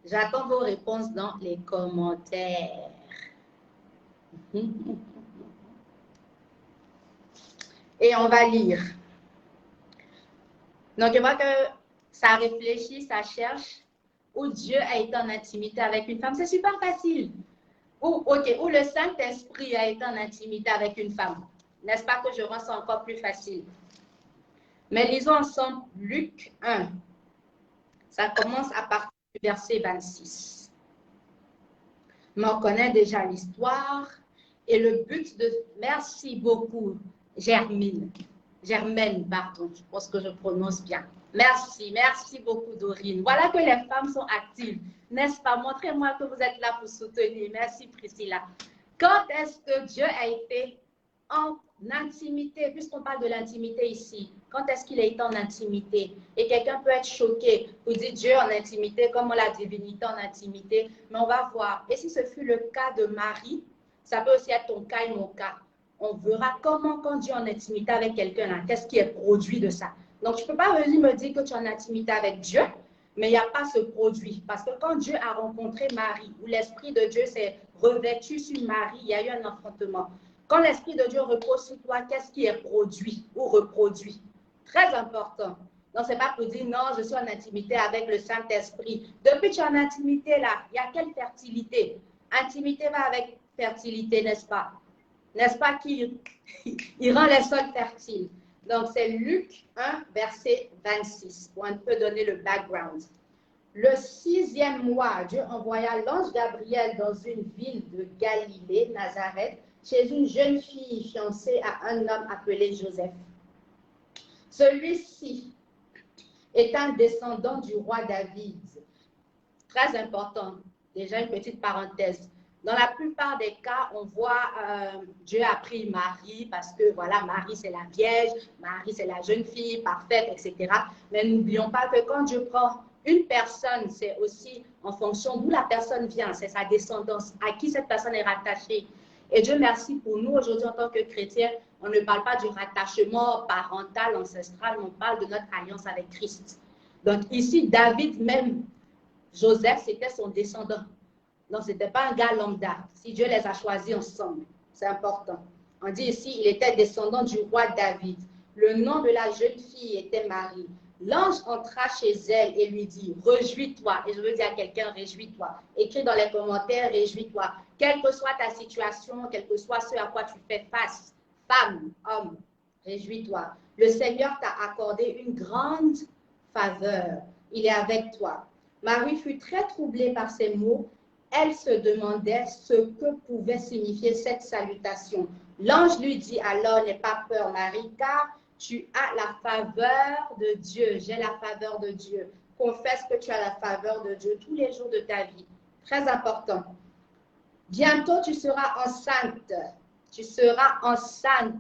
J'attends vos réponses dans les commentaires. Et on va lire. Donc, je vois que ça réfléchit, ça cherche où Dieu a été en intimité avec une femme. C'est super facile. Où le Saint-Esprit a été en intimité avec une femme. N'est-ce pas que je rends ça encore plus facile? Mais lisons ensemble Luc 1. Ça commence à partir du verset 26. Mais on connaît déjà l'histoire et le but de... Merci beaucoup, Germaine, pardon, je pense que je prononce bien. Merci beaucoup, Dorine. Voilà que les femmes sont actives, n'est-ce pas? Montrez-moi que vous êtes là pour soutenir. Merci, Priscilla. Quand est-ce que Dieu a été en intimité, puisqu'on parle de l'intimité ici, quand est-ce qu'il a été en intimité? Et quelqu'un peut être choqué pour dire Dieu en intimité, comme la divinité en intimité, mais on va voir. Et si ce fut le cas de Marie, ça peut aussi être ton cas et mon cas. On verra comment, quand Dieu est en intimité avec quelqu'un, qu'est-ce qui est produit de ça. Donc, tu ne peux pas venir me dire que tu es en intimité avec Dieu, mais il n'y a pas ce produit. Parce que quand Dieu a rencontré Marie, où l'Esprit de Dieu s'est revêtu sur Marie, il y a eu un enfantement. Quand l'Esprit de Dieu repose sur toi, qu'est-ce qui est produit ou reproduit? Très important. Donc, ce n'est pas pour dire non, je suis en intimité avec le Saint-Esprit. Depuis que tu es en intimité, là, il y a quelle fertilité? Intimité va avec fertilité, n'est-ce pas? N'est-ce pas qu'il rend les sols fertiles? Donc, c'est Luc 1, verset 26, pour un peu donner le background. Le 6e mois, Dieu envoya l'ange Gabriel dans une ville de Galilée, Nazareth, chez une jeune fille fiancée à un homme appelé Joseph. Celui-ci est un descendant du roi David. Très important, déjà une petite parenthèse. Dans la plupart des cas, on voit Dieu a pris Marie parce que voilà, Marie c'est la Vierge, Marie c'est la jeune fille parfaite, etc. Mais n'oublions pas que quand Dieu prend une personne, c'est aussi en fonction d'où la personne vient, c'est sa descendance, à qui cette personne est rattachée. Et Dieu merci pour nous, aujourd'hui en tant que chrétiens, on ne parle pas du rattachement parental, ancestral, mais on parle de notre alliance avec Christ. Donc ici, David même, Joseph, c'était son descendant. Donc, ce n'était pas un gars lambda. Si Dieu les a choisis ensemble, c'est important. On dit ici, il était descendant du roi David. Le nom de la jeune fille était Marie. L'ange entra chez elle et lui dit, réjouis-toi. Et je veux dire à quelqu'un, réjouis-toi. Écris dans les commentaires, réjouis-toi. Quelle que soit ta situation, quel que soit ce à quoi tu fais face, femme, homme, réjouis-toi. Le Seigneur t'a accordé une grande faveur. Il est avec toi. Marie fut très troublée par ces mots. Elle se demandait ce que pouvait signifier cette salutation. L'ange lui dit alors, n'aie pas peur, Marie, car tu as la faveur de Dieu. J'ai la faveur de Dieu. Confesse que tu as la faveur de Dieu tous les jours de ta vie. Très important. Bientôt, tu seras enceinte. Tu seras enceinte.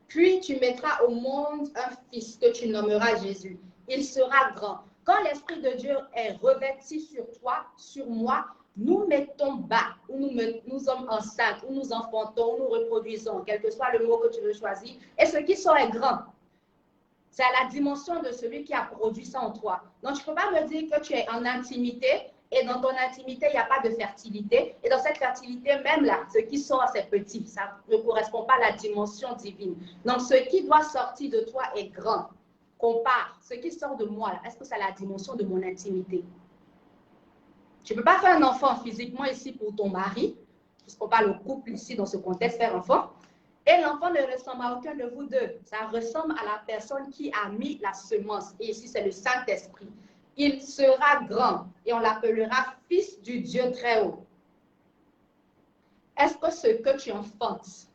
Puis, tu mettras au monde un fils que tu nommeras Jésus. Il sera grand. Quand l'Esprit de Dieu est revêtu sur toi, sur moi, nous mettons bas, ou nous sommes enceintes, ou nous enfantons, ou nous reproduisons, quel que soit le mot que tu veux choisir, et ce qui sort est grand. C'est à la dimension de celui qui a produit ça en toi. Donc, tu ne peux pas me dire que tu es en intimité, et dans ton intimité, il n'y a pas de fertilité. Et dans cette fertilité, même là, ce qui sort, c'est petit. Ça ne correspond pas à la dimension divine. Donc, ce qui doit sortir de toi est grand. Compare. Ce qui sort de moi, est-ce que c'est la dimension de mon intimité? Tu ne peux pas faire un enfant physiquement ici pour ton mari, puisqu'on parle au couple ici dans ce contexte, faire enfant. Et l'enfant ne ressemble à aucun de vous deux. Ça ressemble à la personne qui a mis la semence. Et ici, c'est le Saint-Esprit. Il sera grand et on l'appellera Fils du Dieu très haut. Est-ce que ce que tu enfantes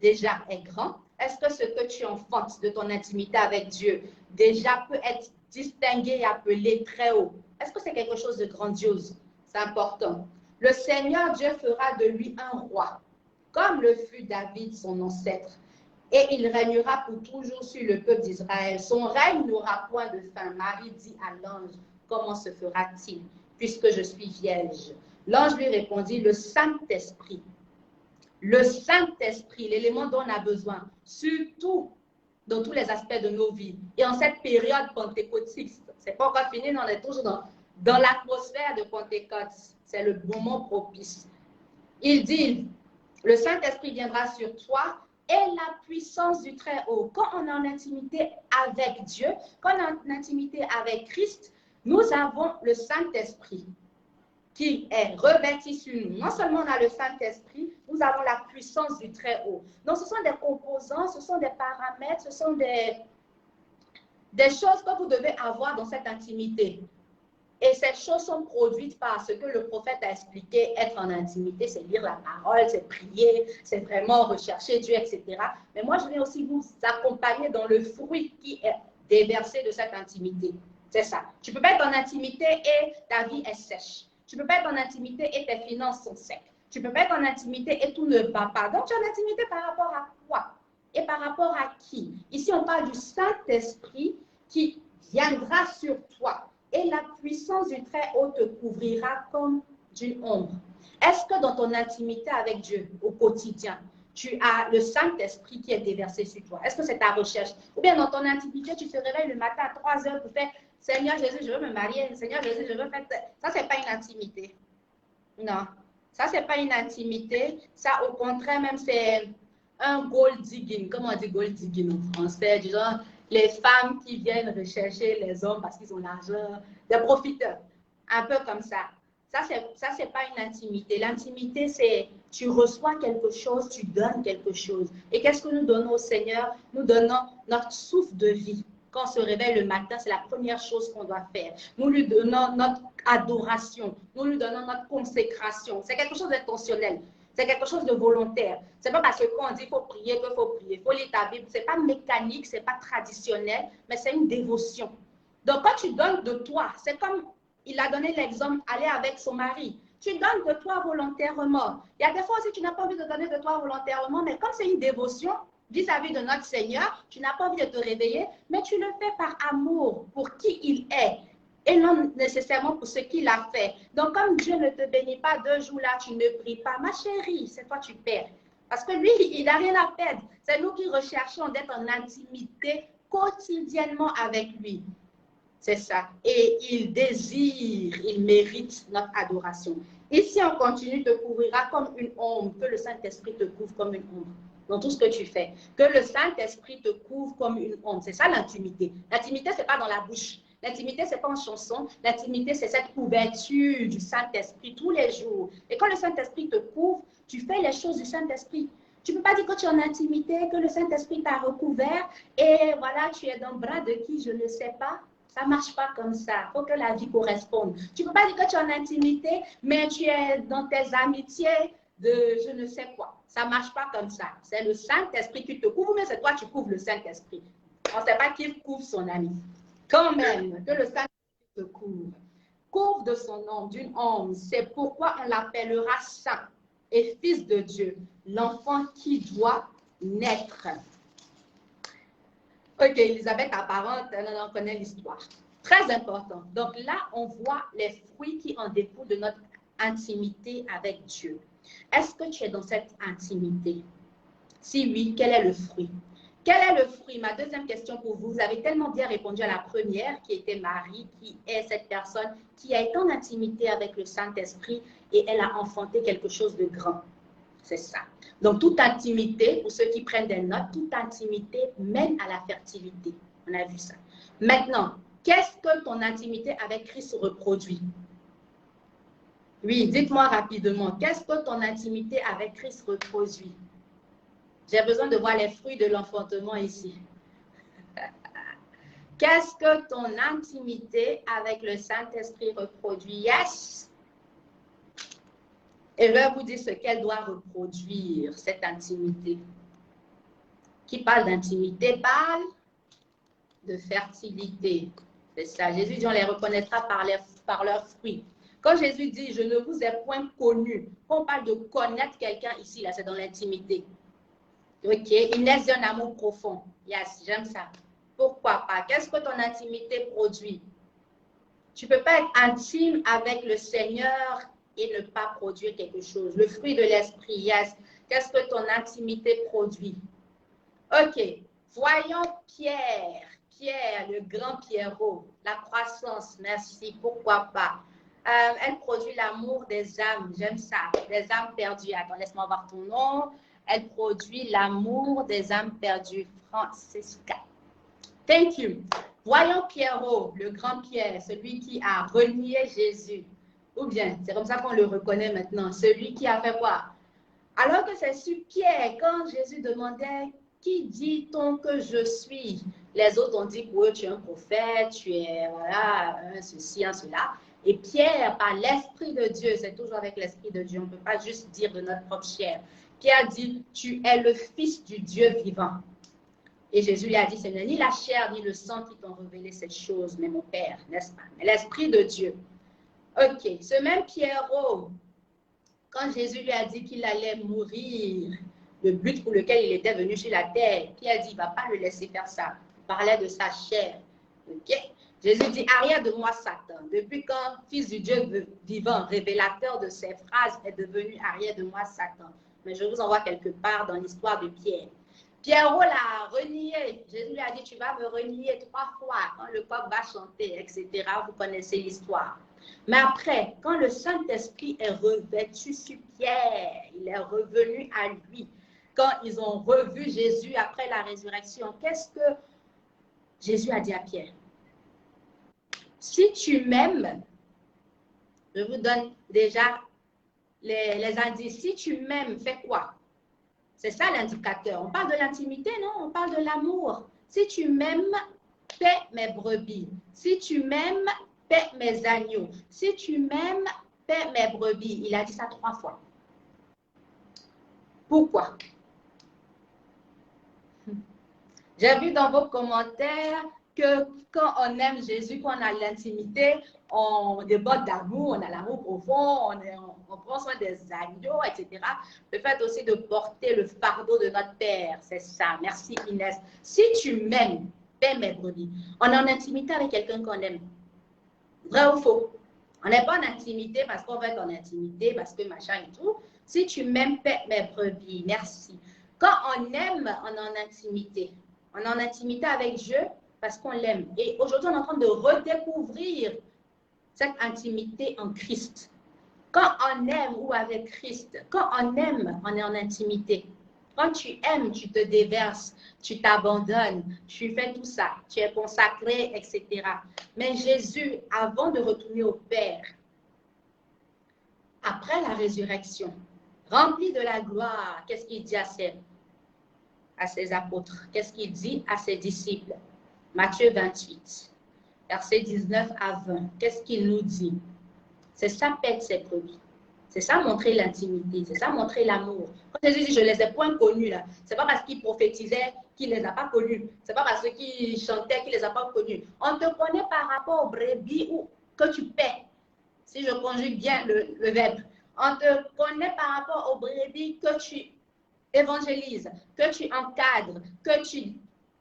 déjà est grand? Est-ce que ce que tu enfantes de ton intimité avec Dieu déjà peut être distingué et appelé très haut? Est-ce que c'est quelque chose de grandiose? C'est important. Le Seigneur Dieu fera de lui un roi, comme le fut David, son ancêtre. Et il régnera pour toujours sur le peuple d'Israël. Son règne n'aura point de fin. Marie dit à l'ange, comment se fera-t-il, puisque je suis vierge? L'ange lui répondit, le Saint-Esprit. Le Saint-Esprit, l'élément dont on a besoin, surtout dans tous les aspects de nos vies. Et en cette période pentecôtique, c'est pas encore fini, on est toujours dans l'atmosphère de Pentecôte. C'est le moment propice. Il dit, le Saint-Esprit viendra sur toi et la puissance du Très-Haut. Quand on est en intimité avec Dieu, quand on est en intimité avec Christ, nous avons le Saint-Esprit qui est revêtu sur nous. Non seulement on a le Saint-Esprit, nous avons la puissance du Très-Haut. Donc, ce sont des composants, ce sont des paramètres, ce sont des choses que vous devez avoir dans cette intimité. Et ces choses sont produites par ce que le prophète a expliqué, être en intimité, c'est lire la parole, c'est prier, c'est vraiment rechercher Dieu, etc. Mais moi, je viens aussi vous accompagner dans le fruit qui est déversé de cette intimité. C'est ça. Tu ne peux pas être en intimité et ta vie est sèche. Tu ne peux pas être en intimité et tes finances sont secs. Tu ne peux pas être en intimité et tout ne va pas. Donc, tu es en intimité par rapport à quoi? Et par rapport à qui? Ici, on parle du Saint-Esprit qui viendra sur toi. Et la puissance du Très-Haut te couvrira comme d'une ombre. Est-ce que dans ton intimité avec Dieu, au quotidien, tu as le Saint-Esprit qui est déversé sur toi? Est-ce que c'est ta recherche? Ou bien dans ton intimité, tu te réveilles le matin à 3 heures pour faire « Seigneur Jésus, je veux me marier. Seigneur Jésus, je veux faire… » Ça, ce n'est pas une intimité. Non. Ça, ce n'est pas une intimité. Ça, au contraire, même, c'est un gold digging. Comment on dit gold digging en français? Du genre, les femmes qui viennent rechercher les hommes parce qu'ils ont l'argent, des profiteurs, un peu comme ça. Ça, c'est pas une intimité. L'intimité, c'est tu reçois quelque chose, tu donnes quelque chose. Et qu'est-ce que nous donnons au Seigneur? Nous donnons notre souffle de vie. Quand on se réveille le matin, c'est la première chose qu'on doit faire. Nous lui donnons notre adoration. Nous lui donnons notre consécration. C'est quelque chose d'intentionnel. C'est quelque chose de volontaire. C'est pas parce qu'on dit qu'il faut prier qu'il faut prier. Il faut lire ta Bible. C'est pas mécanique, c'est pas traditionnel, mais c'est une dévotion. Donc, quand tu donnes de toi, c'est comme il a donné l'exemple, aller avec son mari. Tu donnes de toi volontairement. Il y a des fois aussi, tu n'as pas envie de donner de toi volontairement, mais comme c'est une dévotion vis-à-vis de notre Seigneur, tu n'as pas envie de te réveiller, mais tu le fais par amour pour qui il est. Et non nécessairement pour ce qu'il a fait. Donc, comme Dieu ne te bénit pas 2 jours là, tu ne pries pas. Ma chérie, c'est toi tu perds. Parce que lui, il n'a rien à perdre. C'est nous qui recherchons d'être en intimité quotidiennement avec lui. C'est ça. Et il désire, il mérite notre adoration. Ici, on continue, te couvrira comme une ombre, que le Saint-Esprit te couvre comme une ombre dans tout ce que tu fais. Que le Saint-Esprit te couvre comme une ombre. C'est ça l'intimité. L'intimité, ce n'est pas dans la bouche. L'intimité, ce n'est pas en chanson. L'intimité, c'est cette couverture du Saint-Esprit tous les jours. Et quand le Saint-Esprit te couvre, tu fais les choses du Saint-Esprit. Tu ne peux pas dire que tu es en intimité, que le Saint-Esprit t'a recouvert et voilà, tu es dans le bras de qui, je ne sais pas. Ça ne marche pas comme ça. Il faut que la vie corresponde. Tu ne peux pas dire que tu es en intimité, mais tu es dans tes amitiés de je ne sais quoi. Ça ne marche pas comme ça. C'est le Saint-Esprit qui te couvre, mais c'est toi qui couvres le Saint-Esprit. On ne sait pas qui couvre son ami. Quand même, que le Saint-Esprit te couvre. Couvre de son nom, d'une ombre. C'est pourquoi on l'appellera saint et fils de Dieu, l'enfant qui doit naître. Ok, Elisabeth apparente, on connaît l'histoire. Très important. Donc là, on voit les fruits qui en découlent de notre intimité avec Dieu. Est-ce que tu es dans cette intimité? Si oui, quel est le fruit? Quel est le fruit? Ma deuxième question pour vous. Vous avez tellement bien répondu à la première, qui était Marie, qui est cette personne qui a été en intimité avec le Saint-Esprit et elle a enfanté quelque chose de grand. C'est ça. Donc, toute intimité, pour ceux qui prennent des notes, toute intimité mène à la fertilité. On a vu ça. Maintenant, qu'est-ce que ton intimité avec Christ reproduit? Oui, dites-moi rapidement. Qu'est-ce que ton intimité avec Christ reproduit? J'ai besoin de voir les fruits de l'enfantement ici. Qu'est-ce que ton intimité avec le Saint-Esprit reproduit? Yes! Et je vais vous dire ce qu'elle doit reproduire, cette intimité. Qui parle d'intimité parle de fertilité. C'est ça. Jésus dit, on les reconnaîtra par leurs fruits. Quand Jésus dit, je ne vous ai point connu, on parle de connaître quelqu'un ici, là, c'est dans l'intimité. Ok, Inès dit un amour profond. Yes, j'aime ça. Pourquoi pas? Qu'est-ce que ton intimité produit? Tu ne peux pas être intime avec le Seigneur et ne pas produire quelque chose. Le fruit de l'esprit, yes. Qu'est-ce que ton intimité produit? Ok, voyons Pierre. Pierre, le grand Pierrot. La croissance, merci. Pourquoi pas? Elle produit l'amour des âmes. J'aime ça. Des âmes perdues. Attends, laisse-moi voir ton nom. Elle produit l'amour des âmes perdues. Francisca. Thank you. Voyons Pierrot, le grand Pierre, celui qui a renié Jésus. Ou bien, c'est comme ça qu'on le reconnaît maintenant. Celui qui a fait quoi? Alors que c'est sur Pierre, quand Jésus demandait, qui dit-on que je suis? Les autres ont dit pour eux, tu es un prophète, tu es, voilà, un ceci, un cela. Et Pierre, par l'Esprit de Dieu, c'est toujours avec l'Esprit de Dieu, on ne peut pas juste dire de notre propre chair. Pierre dit, tu es le Fils du Dieu vivant. Et Jésus lui a dit, ce n'est ni la chair ni le sang qui t'ont révélé cette chose, mais mon Père, n'est-ce pas? Mais l'Esprit de Dieu. Ok, ce même Pierrot, quand Jésus lui a dit qu'il allait mourir, le but pour lequel il était venu sur la terre, Pierre dit, il ne va pas le laisser faire ça. Il parlait de sa chair. Ok? Jésus dit, arrière de moi, Satan. Depuis quand Fils du Dieu vivant, révélateur de ces phrases, est devenu arrière de moi, Satan. Mais je vous envoie quelque part dans l'histoire de Pierre. Pierrot l'a renié. Jésus lui a dit, tu vas me renier 3 fois quand le coq va chanter, etc. Vous connaissez l'histoire. Mais après, quand le Saint-Esprit est revêtu sur Pierre, il est revenu à lui. Quand ils ont revu Jésus après la résurrection, qu'est-ce que Jésus a dit à Pierre? Si tu m'aimes, je vous donne déjà les indices. Si tu m'aimes, fais quoi? C'est ça l'indicateur. On parle de l'intimité, non? On parle de l'amour. Si tu m'aimes, paie mes brebis. Si tu m'aimes, paie mes agneaux. Si tu m'aimes, paie mes brebis. Il a dit ça 3 fois. Pourquoi? J'ai vu dans vos commentaires que quand on aime Jésus, quand on a l'intimité, on déborde d'amour, on a l'amour profond, on prend soin des agneaux, etc. Le fait aussi de porter le fardeau de notre Père, c'est ça. Merci Inès. Si tu m'aimes, paie mes brebis. On est en intimité avec quelqu'un qu'on aime. Vrai ou faux? On n'est pas en intimité parce qu'on veut être en intimité, parce que machin et tout. Si tu m'aimes, paie mes brebis. Merci. Quand on aime, on est en intimité. On est en intimité avec Dieu parce qu'on l'aime. Et aujourd'hui, on est en train de redécouvrir cette intimité en Christ. Quand on aime ou avec Christ, quand on aime, on est en intimité. Quand tu aimes, tu te déverses, tu t'abandonnes, tu fais tout ça, tu es consacré, etc. Mais Jésus, avant de retourner au Père, après la résurrection, rempli de la gloire, qu'est-ce qu'il dit à ses apôtres? Qu'est-ce qu'il dit à ses disciples? Matthieu 28, versets 19 à 20. Qu'est-ce qu'il nous dit? C'est ça, paître ses brebis. C'est ça, montrer l'intimité. C'est ça, montrer l'amour. Quand Jésus dit, je ne les ai point connus, là, ce n'est pas parce qu'il prophétisait qu'il ne les a pas connus. Ce n'est pas parce qu'il chantait qu'il ne les a pas connus. On te connaît par rapport aux brebis que tu paies. Si je conjugue bien le verbe. On te connaît par rapport aux brebis que tu évangélises, que tu encadres, que tu...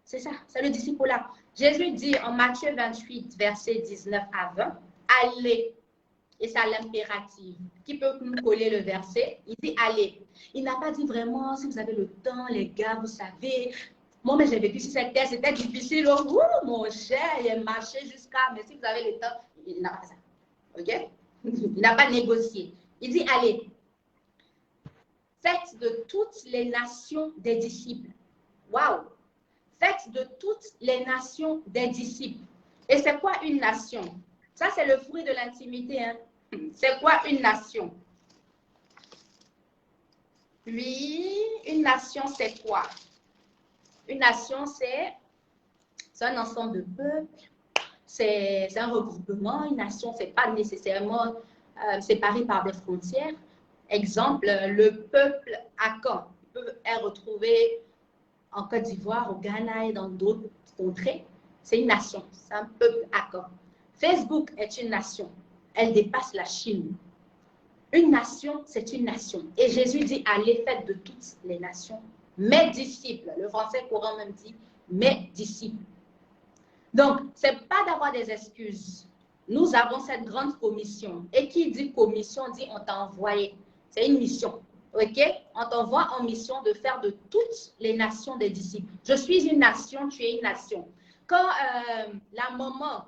C'est ça, c'est le disciple-là. Jésus dit en Matthieu 28, versets 19 à 20, allez. Et c'est l'impératif. Qui peut nous coller le verset? Il dit allez. Il n'a pas dit vraiment, si vous avez le temps, les gars, vous savez. Moi, mais j'ai vécu sur cette terre, c'était difficile. Oh, mon cher, il a marché jusqu'à. Mais si vous avez le temps, il n'a pas ça. OK? Il n'a pas négocié. Il dit allez. Faites de toutes les nations des disciples. Waouh! Faites de toutes les nations des disciples. Et c'est quoi une nation? Ça, c'est le fruit de l'intimité. Hein? C'est quoi une nation? Oui, une nation, c'est quoi? Une nation, c'est un ensemble de peuples. C'est un regroupement. Une nation, ce n'est pas nécessairement séparé par des frontières. Exemple, le peuple Akan peut être retrouvé en Côte d'Ivoire, au Ghana et dans d'autres contrées. C'est une nation, c'est un peuple Akan. Facebook est une nation. Elle dépasse la Chine. Une nation, c'est une nation. Et Jésus dit, allez, faites de toutes les nations mes disciples. Le français courant même dit, mes disciples. Donc, ce n'est pas d'avoir des excuses. Nous avons cette grande commission. Et qui dit commission, dit on t'a envoyé. C'est une mission. OK? On t'envoie en mission de faire de toutes les nations des disciples. Je suis une nation, tu es une nation. Quand la maman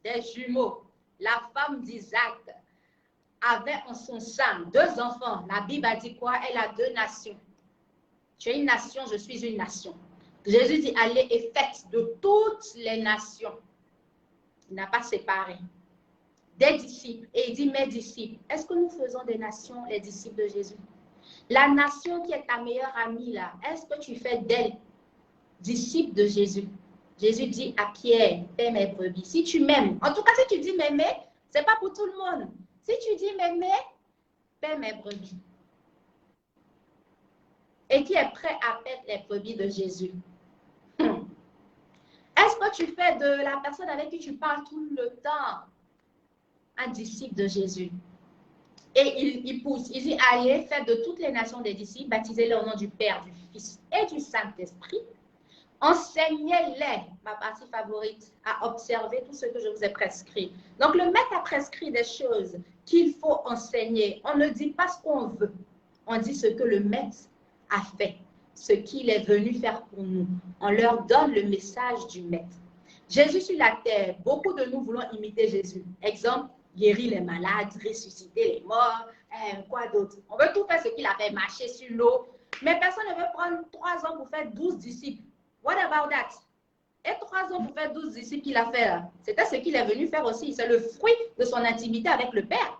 des jumeaux, la femme d'Isaac, avait en son sein 2 enfants, la Bible a dit quoi? Elle a 2 nations. Tu es une nation, je suis une nation. Jésus dit, allez et faites de toutes les nations. Il n'a pas séparé. Des disciples. Et il dit, mes disciples. Est-ce que nous faisons des nations, les disciples de Jésus? La nation qui est ta meilleure amie, là, est-ce que tu fais d'elle disciple de Jésus? Jésus dit à Pierre, paie mes brebis. Si tu m'aimes, en tout cas, si tu dis m'aimer, ce n'est pas pour tout le monde. Si tu dis m'aimer, paie mes brebis. Et qui est prêt à paître les brebis de Jésus? Est-ce que tu fais de la personne avec qui tu parles tout le temps un disciple de Jésus? Et il pousse, il dit, allez, faites de toutes les nations des disciples, baptisez-les au nom du Père, du Fils et du Saint-Esprit. Enseignez-les, ma partie favorite, à observer tout ce que je vous ai prescrit. Donc, le maître a prescrit des choses qu'il faut enseigner. On ne dit pas ce qu'on veut. On dit ce que le maître a fait, ce qu'il est venu faire pour nous. On leur donne le message du maître. Jésus sur la terre, beaucoup de nous voulons imiter Jésus. Exemple, guérir les malades, ressusciter les morts, quoi d'autre. On veut tout faire ce qu'il a fait, marcher sur l'eau. Mais personne ne veut prendre 3 ans pour faire 12 disciples. What about that? Et 3 ans pour faire 12 disciples qu'il a fait là. C'était ce qu'il est venu faire aussi. C'est le fruit de son intimité avec le Père.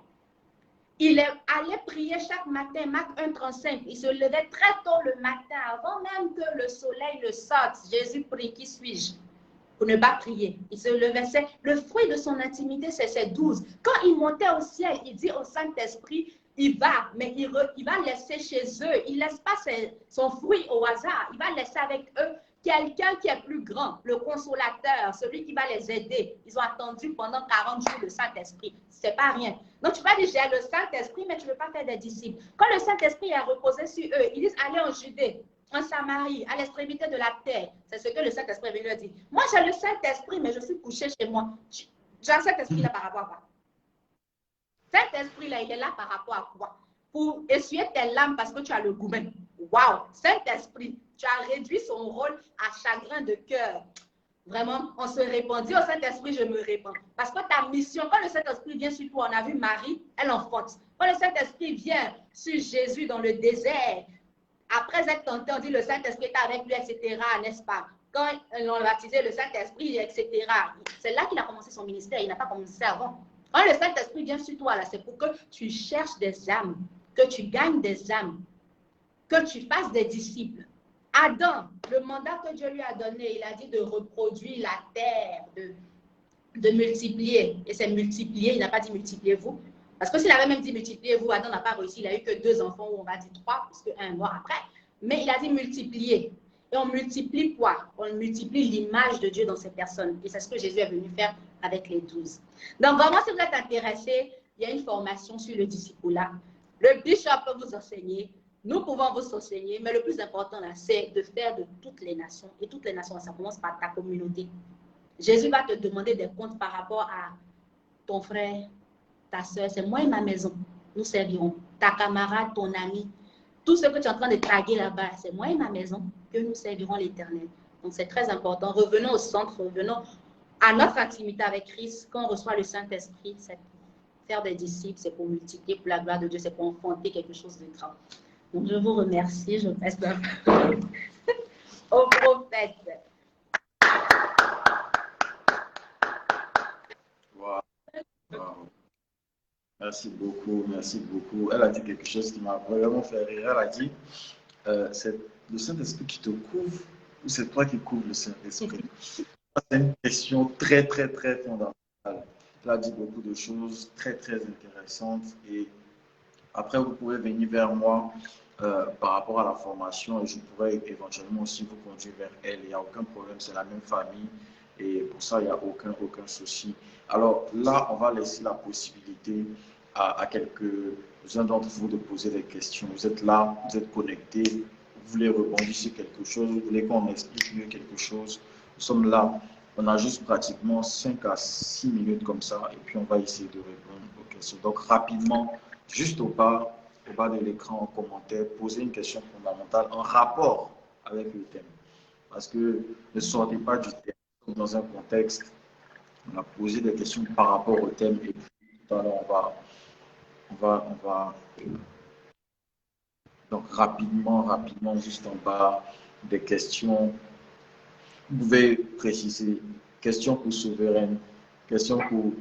Il est allé prier chaque matin, Marc 1,35. Il se levait très tôt le matin, avant même que le soleil ne sorte. Jésus prie, qui suis-je? Pour ne pas prier. Il se levait. C'est le fruit de son intimité, c'est ces 12. Quand il montait au ciel, il dit au Saint-Esprit, il va, mais il va laisser chez eux. Il ne laisse pas son fruit au hasard. Il va laisser avec eux quelqu'un qui est plus grand, le consolateur, celui qui va les aider. Ils ont attendu pendant 40 jours le Saint-Esprit. Ce n'est pas rien. Donc, tu vas dire, j'ai le Saint-Esprit, mais tu ne veux pas faire des disciples. Quand le Saint-Esprit est reposé sur eux, ils disent, allez en Judée, en Samarie, à l'extrémité de la terre. C'est ce que le Saint-Esprit est venu leur dire. Moi, j'ai le Saint-Esprit, mais je suis couché chez moi. J'ai un Saint-Esprit là par rapport à quoi? Saint-Esprit là, il est là par rapport à quoi? Pour essuyer tes larmes parce que tu as le gourmet. Waouh! Saint-Esprit, tu as réduit son rôle à chagrin de cœur. Vraiment, on se répandit au Saint-Esprit, je me répands. Parce que ta mission, quand le Saint-Esprit vient sur toi, on a vu Marie, elle enfante. Quand le Saint-Esprit vient sur Jésus dans le désert, après être tenté, on dit le Saint-Esprit est avec lui, etc., n'est-ce pas? Quand on l'a baptisé, le Saint-Esprit, etc. C'est là qu'il a commencé son ministère, il n'a pas commencé avant. Quand le Saint-Esprit vient sur toi, là, c'est pour que tu cherches des âmes, que tu gagnes des âmes, que tu fasses des disciples. Adam, le mandat que Dieu lui a donné, il a dit de reproduire la terre, de multiplier. Et c'est multiplier, il n'a pas dit multipliez-vous. Parce que s'il avait même dit multipliez-vous, Adam n'a pas réussi. Il n'a eu que 2 enfants, ou on va dire 3, puisque un mort après. Mais il a dit multiplier. Et on multiplie quoi? On multiplie l'image de Dieu dans ces personnes. Et c'est ce que Jésus est venu faire avec les 12. Donc vraiment, si vous êtes intéressé, il y a une formation sur le discipulat. Le bishop peut vous enseigner. Nous pouvons vous enseigner, mais le plus important, là, c'est de faire de toutes les nations. Et toutes les nations, ça commence par ta communauté. Jésus va te demander des comptes par rapport à ton frère, ta soeur. C'est moi et ma maison. Nous servirons. Ta camarade, ton ami. Tout ce que tu es en train de taguer là-bas, c'est moi et ma maison que nous servirons l'Éternel. Donc, c'est très important. Revenons au centre, revenons à notre intimité avec Christ. Quand on reçoit le Saint-Esprit, c'est pour faire des disciples, c'est pour multiplier pour la gloire de Dieu, c'est pour enfanter quelque chose de grand. Donc, je vous remercie. Je passe la parole au prophète. Wow. Wow. Merci beaucoup, merci beaucoup. Elle a dit quelque chose qui m'a vraiment fait rire. Elle a dit, c'est le Saint-Esprit qui te couvre ou c'est toi qui couvres le Saint-Esprit? C'est une question très, très, très fondamentale. Elle a dit beaucoup de choses très, très intéressantes et après, vous pouvez venir vers moi par rapport à la formation et je pourrais éventuellement aussi vous conduire vers elle. Il n'y a aucun problème, c'est la même famille et pour ça, il n'y a aucun souci. Alors là, on va laisser la possibilité à quelques-uns d'entre vous de poser des questions. Vous êtes là, vous êtes connectés, vous voulez rebondir sur quelque chose, vous voulez qu'on explique mieux quelque chose. Nous sommes là. On a juste pratiquement 5 à 6 minutes comme ça et puis on va essayer de répondre aux questions. Donc rapidement, juste au bas de l'écran en commentaire, posez une question fondamentale en rapport avec le thème. Parce que ne sortez pas du thème dans un contexte. On a posé des questions par rapport au thème et puis tout à l'heure, on va. Donc rapidement, juste en bas des questions. Vous pouvez préciser question pour Souveraine, question pour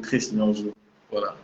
Chris Nyonzo. Voilà.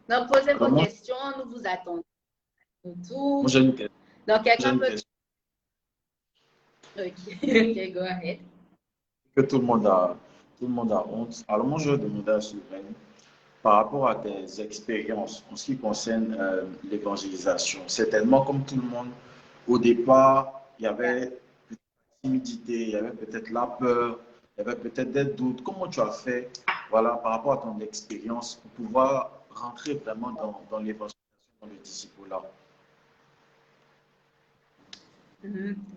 Donc, posez vos questions, nous vous attendons. Moi, j'ai une question. Donc, quelqu'un peut... Ok, go ahead. Que tout le monde a honte. Alors, moi, je vais demander à Souveraine, par rapport à tes expériences en ce qui concerne l'évangélisation. Certainement, comme tout le monde, au départ, il y avait la timidité, il y avait peut-être la peur, il y avait peut-être des doutes. Comment tu as fait, voilà, par rapport à ton expérience, pour pouvoir rentrer vraiment dans l'évangélisation, dans le disciple-là?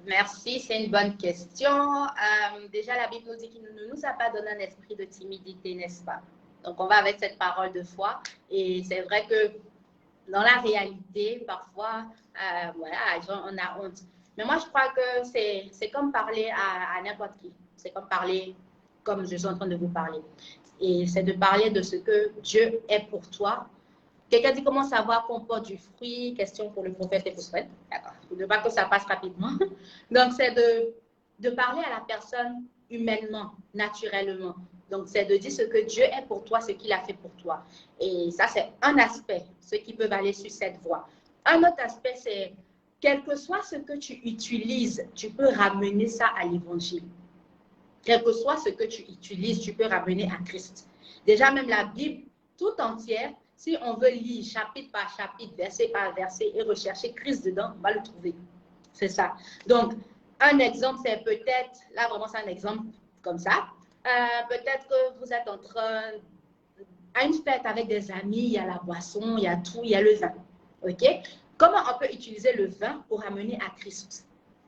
Merci, c'est une bonne question. Déjà, la Bible nous dit qu'il ne nous a pas donné un esprit de timidité, n'est-ce pas? Donc, on va avec cette parole de foi. Et c'est vrai que dans la réalité, parfois, voilà, on a honte. Mais moi, je crois que c'est comme parler à n'importe qui. C'est comme parler comme je suis en train de vous parler. Et c'est de parler de ce que Dieu est pour toi. Quelqu'un dit comment savoir qu'on porte du fruit? Question pour le prophète et prophète. D'accord. Pour ne pas que ça passe rapidement. Donc, c'est de parler à la personne humainement, naturellement. Donc, c'est de dire ce que Dieu est pour toi, ce qu'il a fait pour toi. Et ça, c'est un aspect, ceux qui peuvent aller sur cette voie. Un autre aspect, c'est quel que soit ce que tu utilises, tu peux ramener ça à l'évangile. Quel que soit ce que tu utilises, tu peux ramener à Christ. Déjà, même la Bible tout entière, si on veut lire chapitre par chapitre, verset par verset et rechercher Christ dedans, on va le trouver. C'est ça. Donc, un exemple, c'est peut-être, là vraiment c'est un exemple comme ça, peut-être que vous êtes en train, à une fête avec des amis, il y a la boisson, il y a tout, il y a le vin. OK? Comment on peut utiliser le vin pour amener à Christ?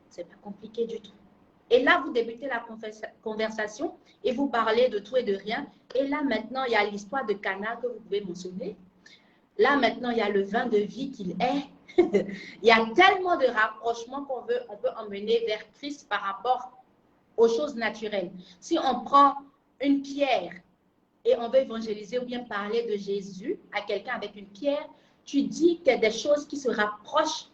C'est pas compliqué du tout. Et là, vous débutez la conversation et vous parlez de tout et de rien. Et là, maintenant, il y a l'histoire de Cana que vous pouvez mentionner. Là, maintenant, il y a le vin de vie qu'il est. Il y a tellement de rapprochements on peut emmener vers Christ par rapport aux choses naturelles. Si on prend une pierre et on veut évangéliser ou bien parler de Jésus à quelqu'un avec une pierre, tu dis qu'il y a des choses qui se rapprochent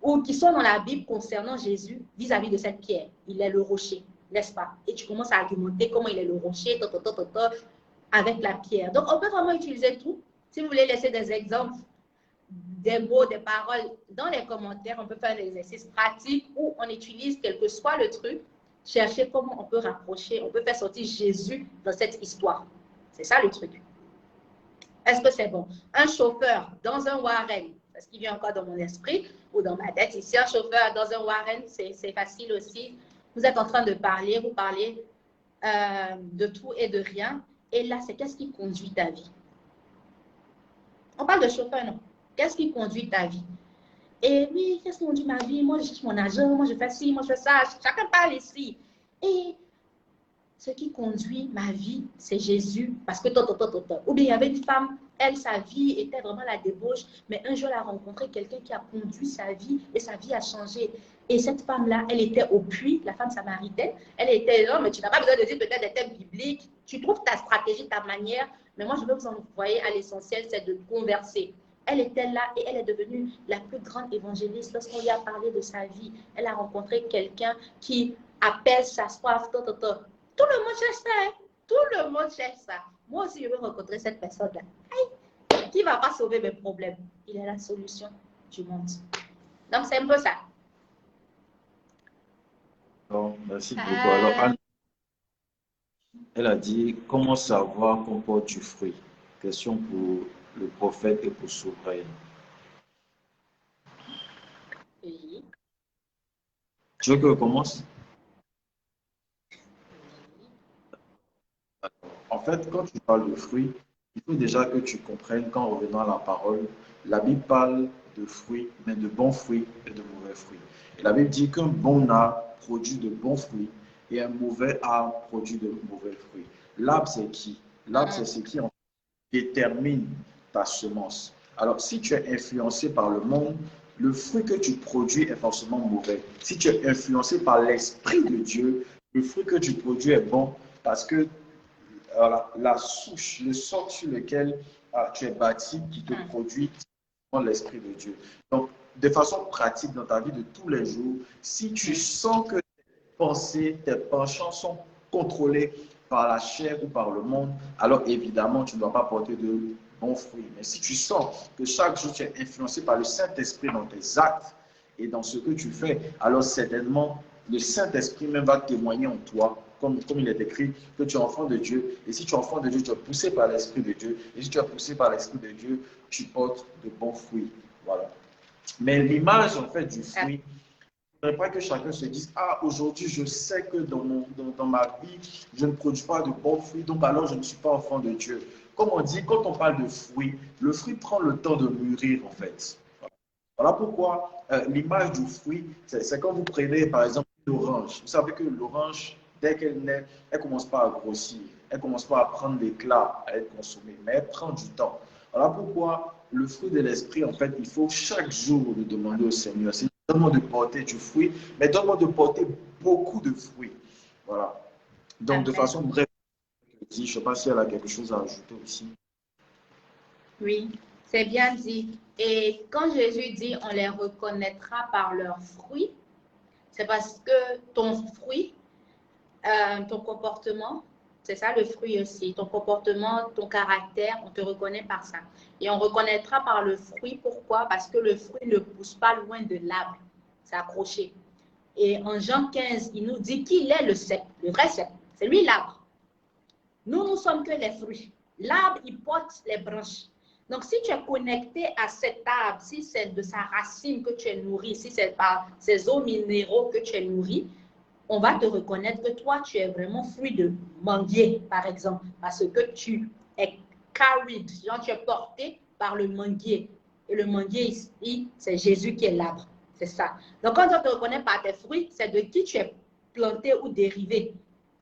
ou qui sont dans la Bible concernant Jésus vis-à-vis de cette pierre. Il est le rocher, n'est-ce pas? Et tu commences à argumenter comment il est le rocher, avec la pierre. Donc, on peut vraiment utiliser tout. Si vous voulez laisser des exemples, des mots, des paroles dans les commentaires. On peut faire un exercice pratique où on utilise quel que soit le truc, chercher comment on peut rapprocher, on peut faire sortir Jésus dans cette histoire. C'est ça le truc. Est-ce que c'est bon? Un chauffeur dans un Warren, parce qu'il vient encore dans mon esprit ou dans ma tête ici, un chauffeur dans un Warren, c'est facile aussi. Vous êtes en train de parler, vous parlez de tout et de rien. Et là, c'est qu'est-ce qui conduit ta vie? On parle de chauffeur, non? Qu'est-ce qui conduit ta vie? Et oui, qu'est-ce qui conduit ma vie? Moi, je cherche mon argent, moi, je fais ci, moi, je fais ça. Chacun parle ici. Et ce qui conduit ma vie, c'est Jésus. Parce que ou bien il y avait une femme, elle, sa vie était vraiment la débauche, mais un jour, elle a rencontré quelqu'un qui a conduit sa vie et sa vie a changé. Et cette femme-là, elle était au puits, la femme samaritaine. Elle était là, mais tu n'as pas besoin de dire peut-être des thèmes bibliques. Tu trouves ta stratégie, ta manière. Mais moi, je veux vous envoyer à l'essentiel, c'est de converser. Elle était là et elle est devenue la plus grande évangéliste. Lorsqu'on lui a parlé de sa vie, elle a rencontré quelqu'un qui appelle sa soif. Tout le monde cherche ça. Hein? Tout le monde cherche ça. Moi aussi, je veux rencontrer cette personne-là. Qui ne va pas sauver mes problèmes? Il est la solution du monde. Donc, c'est un peu ça. Bon, merci beaucoup. Alors, Anne, elle a dit, comment savoir qu'on porte du fruit? Question pour le prophète et pour Souverain. Oui. Tu veux que je commence? En fait, quand tu parles de fruits, il faut déjà que tu comprennes qu'en revenant à la parole, la Bible parle de fruits, mais de bons fruits et de mauvais fruits. Et la Bible dit qu'un bon arbre produit de bons fruits et un mauvais arbre produit de mauvais fruits. L'arbre, c'est qui? L'arbre, c'est ce qui détermine ta semence. Alors, si tu es influencé par le monde, le fruit que tu produis est forcément mauvais. Si tu es influencé par l'Esprit de Dieu, le fruit que tu produis est bon parce que la souche, le sol sur lequel tu es bâti qui te produit l'Esprit de Dieu. Donc, de façon pratique dans ta vie de tous les jours, si tu sens que tes pensées, tes penchants sont contrôlés par la chair ou par le monde, alors évidemment, tu ne dois pas porter de bons fruits. Mais si tu sens que chaque jour, tu es influencé par le Saint-Esprit dans tes actes et dans ce que tu fais, alors certainement, le Saint-Esprit même va témoigner en toi, comme il est écrit, que tu es enfant de Dieu. Et si tu es enfant de Dieu, tu es poussé par l'Esprit de Dieu. Et si tu es poussé par l'Esprit de Dieu, tu portes de bons fruits. Voilà. Mais l'image, en fait, du fruit, il ne faudrait pas que chacun se dise, ah, aujourd'hui, je sais que dans ma vie, je ne produis pas de bons fruits, donc alors je ne suis pas enfant de Dieu. Comme on dit, quand on parle de fruit, le fruit prend le temps de mûrir, en fait. Voilà pourquoi l'image du fruit, c'est quand vous prenez, par exemple, l'orange. Vous savez que l'orange, dès qu'elle naît, elle ne commence pas à grossir, elle ne commence pas à prendre l'éclat, à être consommée, mais elle prend du temps. Voilà pourquoi le fruit de l'esprit, en fait, il faut chaque jour le demander au Seigneur. C'est donne-moi de porter du fruit, mais donne-moi de porter beaucoup de fruits. Voilà. Donc, Amen. de façon brève, je ne sais pas si elle a quelque chose à ajouter aussi. Oui, c'est bien dit. Et quand Jésus dit on les reconnaîtra par leurs fruits, c'est parce que ton fruit, ton comportement, c'est ça le fruit aussi, ton comportement, ton caractère, on te reconnaît par ça. Et on reconnaîtra par le fruit, pourquoi? Parce que le fruit ne pousse pas loin de l'arbre, c'est accroché. Et en Jean 15, il nous dit qu'il est le cep, le vrai cep, c'est lui l'arbre. Nous, nous sommes que les fruits. L'arbre, il porte les branches. Donc, si tu es connecté à cet arbre, si c'est de sa racine que tu es nourri, si c'est par ses eaux minéraux que tu es nourri, on va te reconnaître que toi, tu es vraiment fruit de manguier, par exemple, parce que tu es carried, genre tu es porté par le manguier. Et le manguier ici, c'est Jésus qui est l'arbre. C'est ça. Donc, quand on te reconnaît par tes fruits, c'est de qui tu es planté ou dérivé.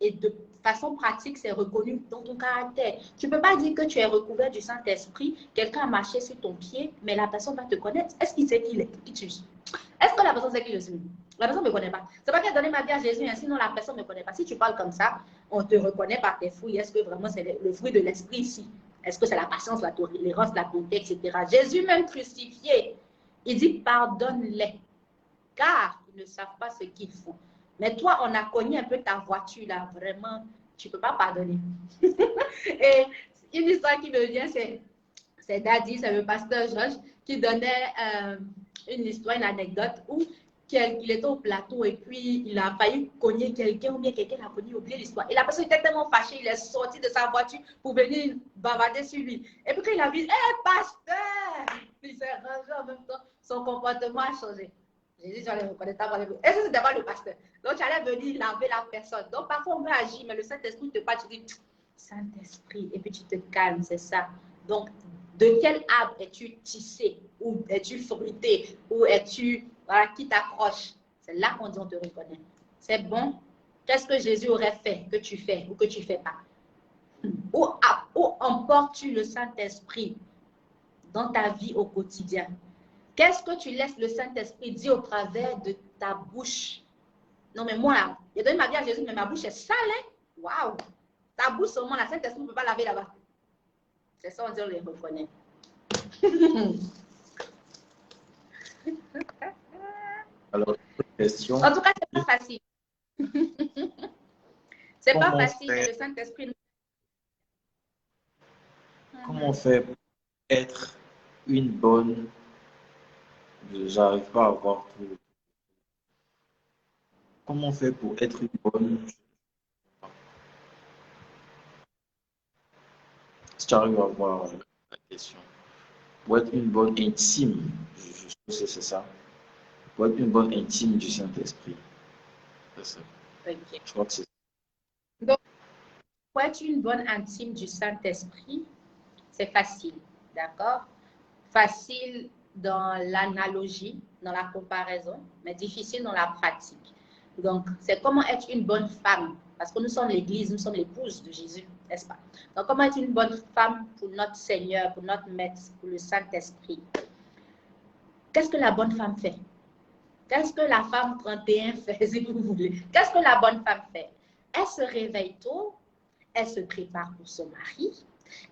Et de façon pratique, c'est reconnu dans ton caractère. Tu ne peux pas dire que tu es recouvert du Saint-Esprit, quelqu'un a marché sur ton pied, mais la personne va te connaître. Est-ce qu'il sait qui tu es? Est-ce que la personne sait qui je suis? La personne ne me connaît pas. C'est pas qu'elle a donné ma vie à Jésus, hein, sinon la personne ne me connaît pas. Si tu parles comme ça, on te reconnaît par tes fruits. Est-ce que vraiment c'est le fruit de l'esprit ici? Est-ce que c'est la patience, la tolérance, la bonté, etc. Jésus même crucifié, il dit pardonne-les, car ils ne savent pas ce qu'ils font. Mais toi, on a cogné un peu ta voiture là, vraiment, tu ne peux pas pardonner. Et une histoire qui me vient, c'est C'est Daddy, c'est le pasteur Georges, qui donnait une histoire, une anecdote où il était au plateau et puis il a failli cogner quelqu'un ou bien quelqu'un l'a connu, oublié l'histoire. Et la personne était tellement fâchée, il est sorti de sa voiture pour venir bavarder sur lui. Et puis quand il a vu, hé, pasteur! Il s'est rangé en même temps, son comportement a changé. J'ai dit, j'allais reconnaître ta voix. Et ça, c'était pas le pasteur. Donc, tu allais venir laver la personne. Donc, parfois, on veut agir, mais le Saint-Esprit te parle, tu dis, Saint-Esprit, et puis tu te calmes, c'est ça. Donc, de quel arbre es-tu tissé? Ou es-tu fruité? Ou es-tu, voilà, qui t'accroche? C'est là qu'on dit on te reconnaît. C'est bon? Qu'est-ce que Jésus aurait fait que tu fais ou que tu ne fais pas? Où emportes-tu le Saint-Esprit dans ta vie au quotidien? Qu'est-ce que tu laisses le Saint-Esprit dire au travers de ta bouche? Non, mais moi, là, j'ai donné ma vie à Jésus, mais ma bouche est sale, hein? Waouh! Ta bouche seulement, la Saint-Esprit ne peut pas laver là-bas. C'est ça, on dit, on les reconnaît. Alors, question. En tout cas, c'est pas facile. C'est pas facile, fait, le Saint-Esprit. Comment on fait pour être une bonne... J'arrive pas à voir tout. Comment on fait pour être une bonne... Si tu arrives à voir la question. Pour être une bonne intime, je sais c'est ça. Pour être une bonne intime du Saint-Esprit. C'est ça. Okay. Je crois que c'est ça. Donc, pour être une bonne intime du Saint-Esprit, c'est facile, d'accord? Facile dans l'analogie, dans la comparaison, mais difficile dans la pratique. Donc, c'est comment être une bonne femme, parce que nous sommes l'Église, nous sommes l'épouse de Jésus, n'est-ce pas? Donc, comment être une bonne femme pour notre Seigneur, pour notre Maître, pour le Saint-Esprit? Qu'est-ce que la bonne femme fait? Qu'est-ce que la femme 31 fait, si vous voulez? Qu'est-ce que la bonne femme fait? Elle se réveille tôt, elle se prépare pour son mari,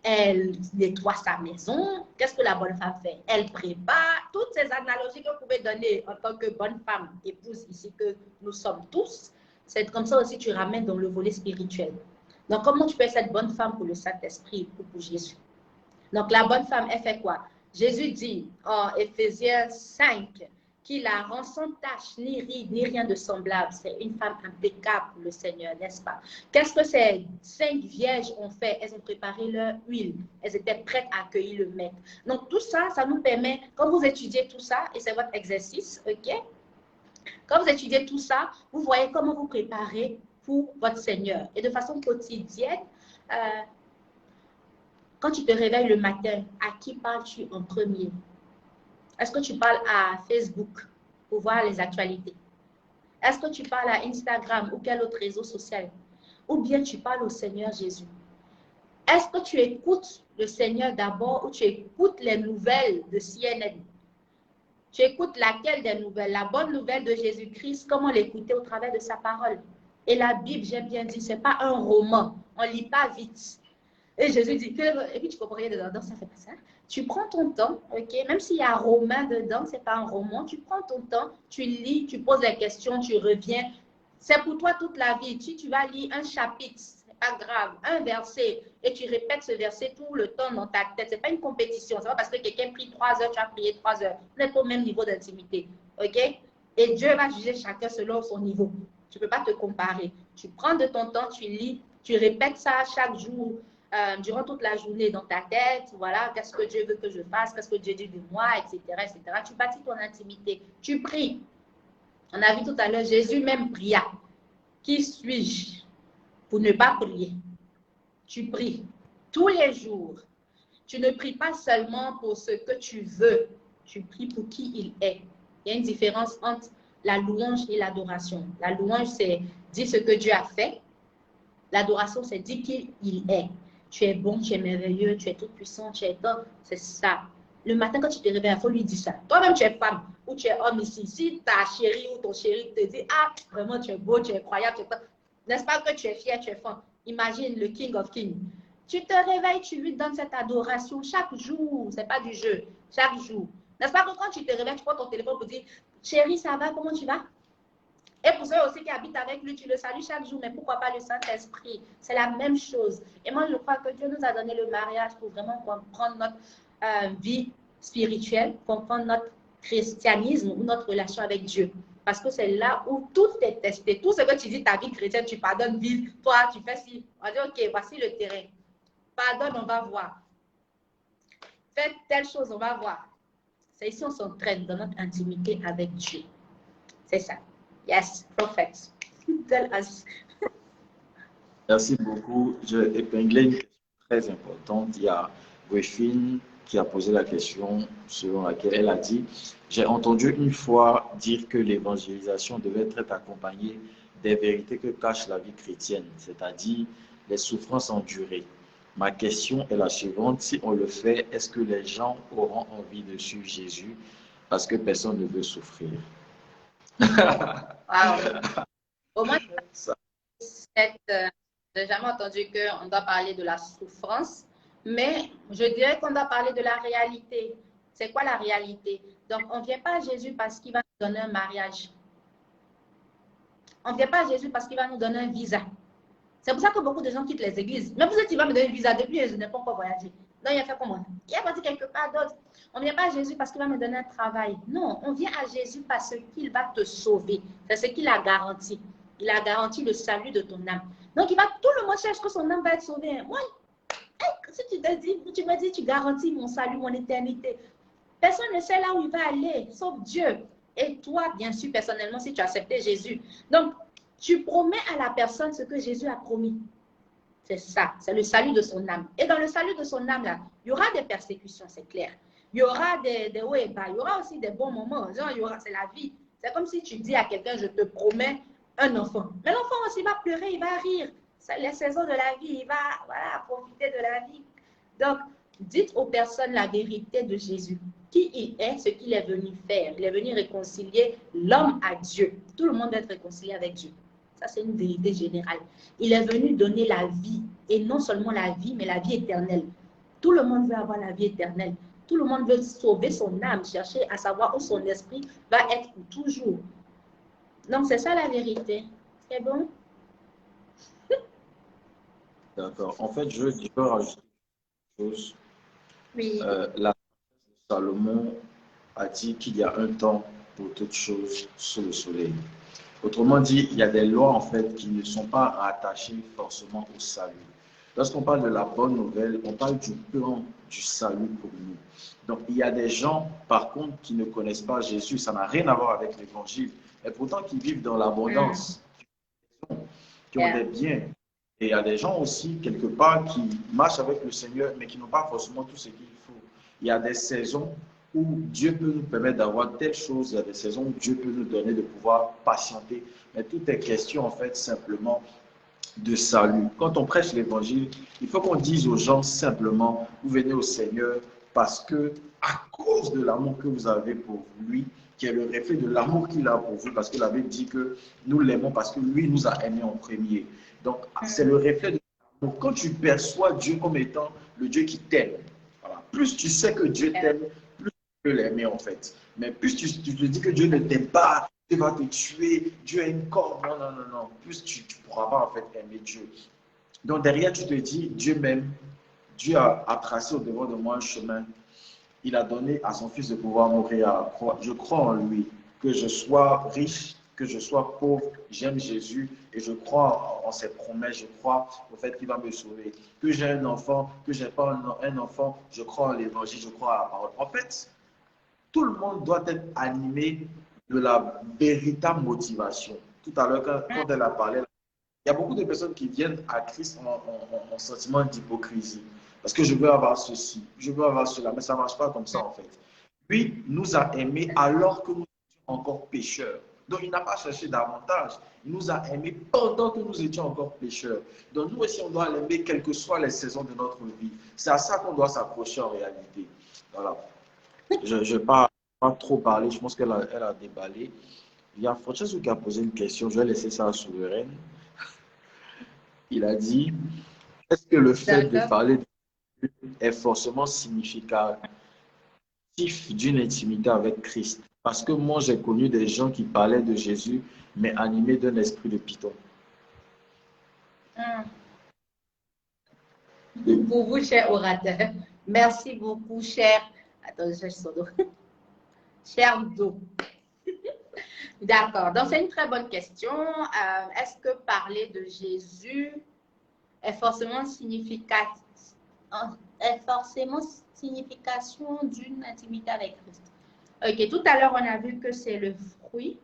elle nettoie sa maison. Qu'est-ce que la bonne femme fait? Elle prépare toutes ces analogies que vous pouvez donner en tant que bonne femme, épouse ici que nous sommes tous. C'est comme ça aussi tu ramènes dans le volet spirituel. Donc, comment tu peux être cette bonne femme pour le Saint-Esprit ou pour Jésus? Donc, la bonne femme, elle fait quoi? Jésus dit en Éphésiens 5 qu'il la rend sans tache, ni ride, ni rien de semblable. C'est une femme impeccable pour le Seigneur, n'est-ce pas? Qu'est-ce que ces 5 vierges ont fait? Elles ont préparé leur huile. Elles étaient prêtes à accueillir le maître. Donc, tout ça, ça nous permet, quand vous étudiez tout ça, et c'est votre exercice, ok? Quand vous étudiez tout ça, vous voyez comment vous préparez pour votre Seigneur. Et de façon quotidienne, quand tu te réveilles le matin, à qui parles-tu en premier? Est-ce que tu parles à Facebook pour voir les actualités? Est-ce que tu parles à Instagram ou quel autre réseau social? Ou bien tu parles au Seigneur Jésus? Est-ce que tu écoutes le Seigneur d'abord ou tu écoutes les nouvelles de CNN? Tu écoutes laquelle des nouvelles? La bonne nouvelle de Jésus-Christ, comment l'écouter au travers de sa parole? Et la Bible, j'ai bien dit, ce n'est pas un roman. On ne lit pas vite. Et Jésus dit que, et puis tu comprends rien dedans, ça fait pas ça. Tu prends ton temps, ok? Même s'il y a un roman dedans, c'est pas un roman. Tu prends ton temps, tu lis, tu poses des questions, tu reviens. C'est pour toi toute la vie. Si tu vas lire un chapitre, c'est pas grave, un verset, et tu répètes ce verset tout le temps dans ta tête. C'est pas une compétition. C'est pas parce que quelqu'un prie 3 heures, tu as prié 3 heures. Vous n'êtes pas au même niveau d'intimité, ok? Et Dieu va juger chacun selon son niveau. Tu peux pas te comparer. Tu prends de ton temps, tu lis, tu répètes ça chaque jour. Durant toute la journée dans ta tête, voilà, qu'est-ce que Dieu veut que je fasse, qu'est-ce que Dieu dit de moi, etc., etc. Tu bâtis ton intimité, tu pries. On a vu tout à l'heure, Jésus même pria. Qui suis-je pour ne pas prier? Tu pries tous les jours. Tu ne pries pas seulement pour ce que tu veux, tu pries pour qui il est. Il y a une différence entre la louange et l'adoration. La louange, c'est dire ce que Dieu a fait. L'adoration, c'est dire qui il est. Tu es bon, tu es merveilleux, tu es tout puissant, tu es dans. C'est ça. Le matin, quand tu te réveilles, il faut lui dire ça. Toi-même, tu es femme ou tu es homme ici. Si ta chérie ou ton chéri te dit, ah, vraiment, tu es beau, tu es incroyable, n'est-ce pas que tu es fier, tu es femme? Imagine le King of Kings. Tu te réveilles, tu lui donnes cette adoration chaque jour. Ce n'est pas du jeu. Chaque jour. N'est-ce pas que quand tu te réveilles, tu prends ton téléphone pour dire, chérie, ça va, comment tu vas? Et pour ceux aussi qui habitent avec lui, tu le salues chaque jour, mais pourquoi pas le Saint-Esprit? C'est la même chose. Et moi, je crois que Dieu nous a donné le mariage pour vraiment comprendre vie spirituelle, comprendre notre christianisme ou notre relation avec Dieu. Parce que c'est là où tout est testé. Tout ce que tu dis, ta vie chrétienne, tu pardonnes vite. Toi, tu fais ci. On va dire, ok, voici le terrain. Pardonne, on va voir. Fais telle chose, on va voir. C'est ici on s'entraîne dans notre intimité avec Dieu. C'est ça. Yes, prophet. Tell us. Merci beaucoup. Je vais épingler une question très importante. Il y a Wefine qui a posé la question selon laquelle elle a dit: j'ai entendu une fois dire que l'évangélisation devait être accompagnée des vérités que cache la vie chrétienne, c'est-à-dire les souffrances endurées. Ma question est la suivante: si on le fait, est-ce que les gens auront envie de suivre Jésus parce que personne ne veut souffrir? Wow. Au moins, Ça, je n'ai jamais entendu qu'on doit parler de la souffrance, mais je dirais qu'on doit parler de la réalité. C'est quoi la réalité? Donc, on ne vient pas à Jésus parce qu'il va nous donner un mariage. On ne vient pas à Jésus parce qu'il va nous donner un visa. C'est pour ça que beaucoup de gens quittent les églises. Mais vous êtes, il va me donner un visa depuis, je n'ai pas encore voyagé. Donc, il a fait comment? Il a parti quelque part d'autre. On ne vient pas à Jésus parce qu'il va me donner un travail. Non, on vient à Jésus parce qu'il va te sauver. C'est ce qu'il a garanti. Il a garanti le salut de ton âme. Donc, tout le monde cherche que son âme va être sauvée. Moi, si tu me dis, tu garantis mon salut, mon éternité. Personne ne sait là où il va aller, sauf Dieu. Et toi, bien sûr, personnellement, si tu as accepté Jésus. Donc, tu promets à la personne ce que Jésus a promis. C'est ça, c'est le salut de son âme. Et dans le salut de son âme, là, il y aura des persécutions, c'est clair. Il y aura des hauts et bas, il y aura aussi des bons moments. Genre, c'est la vie. C'est comme si tu dis à quelqu'un, je te promets un enfant. Mais l'enfant aussi va pleurer, il va rire. C'est les saisons de la vie, il va profiter de la vie. Donc, dites aux personnes la vérité de Jésus. Qui il est, ce qu'il est venu faire. Il est venu réconcilier l'homme à Dieu. Tout le monde doit être réconcilié avec Dieu. Ça, c'est une vérité générale. Il est venu donner la vie. Et non seulement la vie, mais la vie éternelle. Tout le monde veut avoir la vie éternelle. Tout le monde veut sauver son âme, chercher à savoir où son esprit va être pour toujours. Donc, c'est ça la vérité. C'est bon? d'accord. En fait, je veux rajouter une chose. Oui. La Salomon a dit qu'il y a un temps pour toutes choses sous le soleil. Autrement dit, il y a des lois en fait qui ne sont pas attachées forcément au salut. Lorsqu'on parle de la bonne nouvelle, on parle du plan du salut pour nous. Donc il y a des gens, par contre, qui ne connaissent pas Jésus, ça n'a rien à voir avec l'évangile, et pourtant qui vivent dans l'abondance, qui ont des biens. Et il y a des gens aussi, quelque part, qui marchent avec le Seigneur, mais qui n'ont pas forcément tout ce qu'il faut. Il y a des saisons où Dieu peut nous permettre d'avoir telle chose, il y a des saisons où Dieu peut nous donner de pouvoir patienter. Mais tout est question, en fait, simplement de salut. Quand on prêche l'évangile, il faut qu'on dise aux gens simplement, vous venez au Seigneur parce que, à cause de l'amour que vous avez pour lui, qui est le reflet de l'amour qu'il a pour vous, parce que la Bible dit que nous l'aimons parce que lui nous a aimés en premier. Donc, c'est le reflet de l'amour. Quand tu perçois Dieu comme étant le Dieu qui t'aime, voilà. Plus tu sais que Dieu t'aime, plus tu peux l'aimer en fait. Mais plus tu te dis que Dieu ne t'aime pas, Dieu va te tuer, Dieu a une corde, non, non, non, non. Plus tu ne pourras pas en fait aimer Dieu. Donc derrière, tu te dis, Dieu m'aime, Dieu a tracé au devant de moi un chemin. Il a donné à son fils de pouvoir mourir à la croix. Je crois en lui, que je sois riche, que je sois pauvre, j'aime Jésus et je crois en ses promesses, je crois au fait qu'il va me sauver. Que j'ai un enfant, que je n'ai pas un enfant, je crois en l'évangile, je crois à la parole. En fait, tout le monde doit être animé de la véritable motivation. Tout à l'heure, quand elle a parlé, il y a beaucoup de personnes qui viennent à Christ en sentiment d'hypocrisie. Parce que je veux avoir ceci, je veux avoir cela, mais ça ne marche pas comme ça en fait. Lui nous a aimés alors que nous étions encore pécheurs. Donc il n'a pas cherché davantage. Il nous a aimés pendant que nous étions encore pécheurs. Donc nous aussi, on doit l'aimer quelles que soient les saisons de notre vie. C'est à ça qu'on doit s'approcher en réalité. Voilà. Je ne vais pas trop parler, je pense qu'elle a déballé. Il y a Francesco qui a posé une question, je vais laisser ça à Souveraine. Il a dit, est-ce que le fait de parler de Dieu est forcément significatif d'une intimité avec Christ? Parce que moi, j'ai connu des gens qui parlaient de Jésus, mais animés d'un esprit de python. Pour vous, cher orateur, Merci beaucoup, cher. Attends, je cherche son dos. Cher Do. D'accord. Donc, c'est une très bonne question. Est-ce que parler de Jésus est forcément signification d'une intimité avec Christ? Ok. Tout à l'heure, on a vu que c'est le fruit,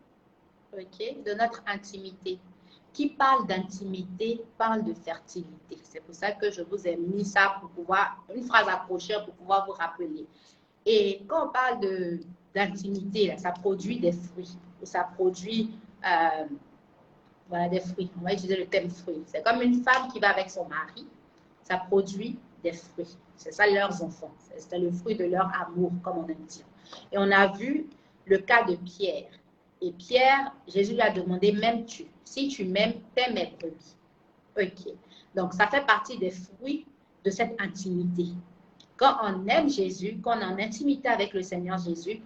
ok, de notre intimité. Qui parle d'intimité parle de fertilité. C'est pour ça que je vous ai mis ça pour pouvoir, une phrase accrocheur pour pouvoir vous rappeler. Et quand on parle d'intimité, ça produit des fruits. Ça produit voilà, des fruits. On va utiliser le thème fruits. C'est comme une femme qui va avec son mari. Ça produit des fruits. C'est ça leurs enfants. C'est le fruit de leur amour, comme on aime dire. Et on a vu le cas de Pierre. Et Pierre, Jésus lui a demandé, m'aimes-tu? Si tu m'aimes, paie mes brebis. Ok. Donc, ça fait partie des fruits de cette intimité. Quand on aime Jésus, quand on est en intimité avec le Seigneur Jésus,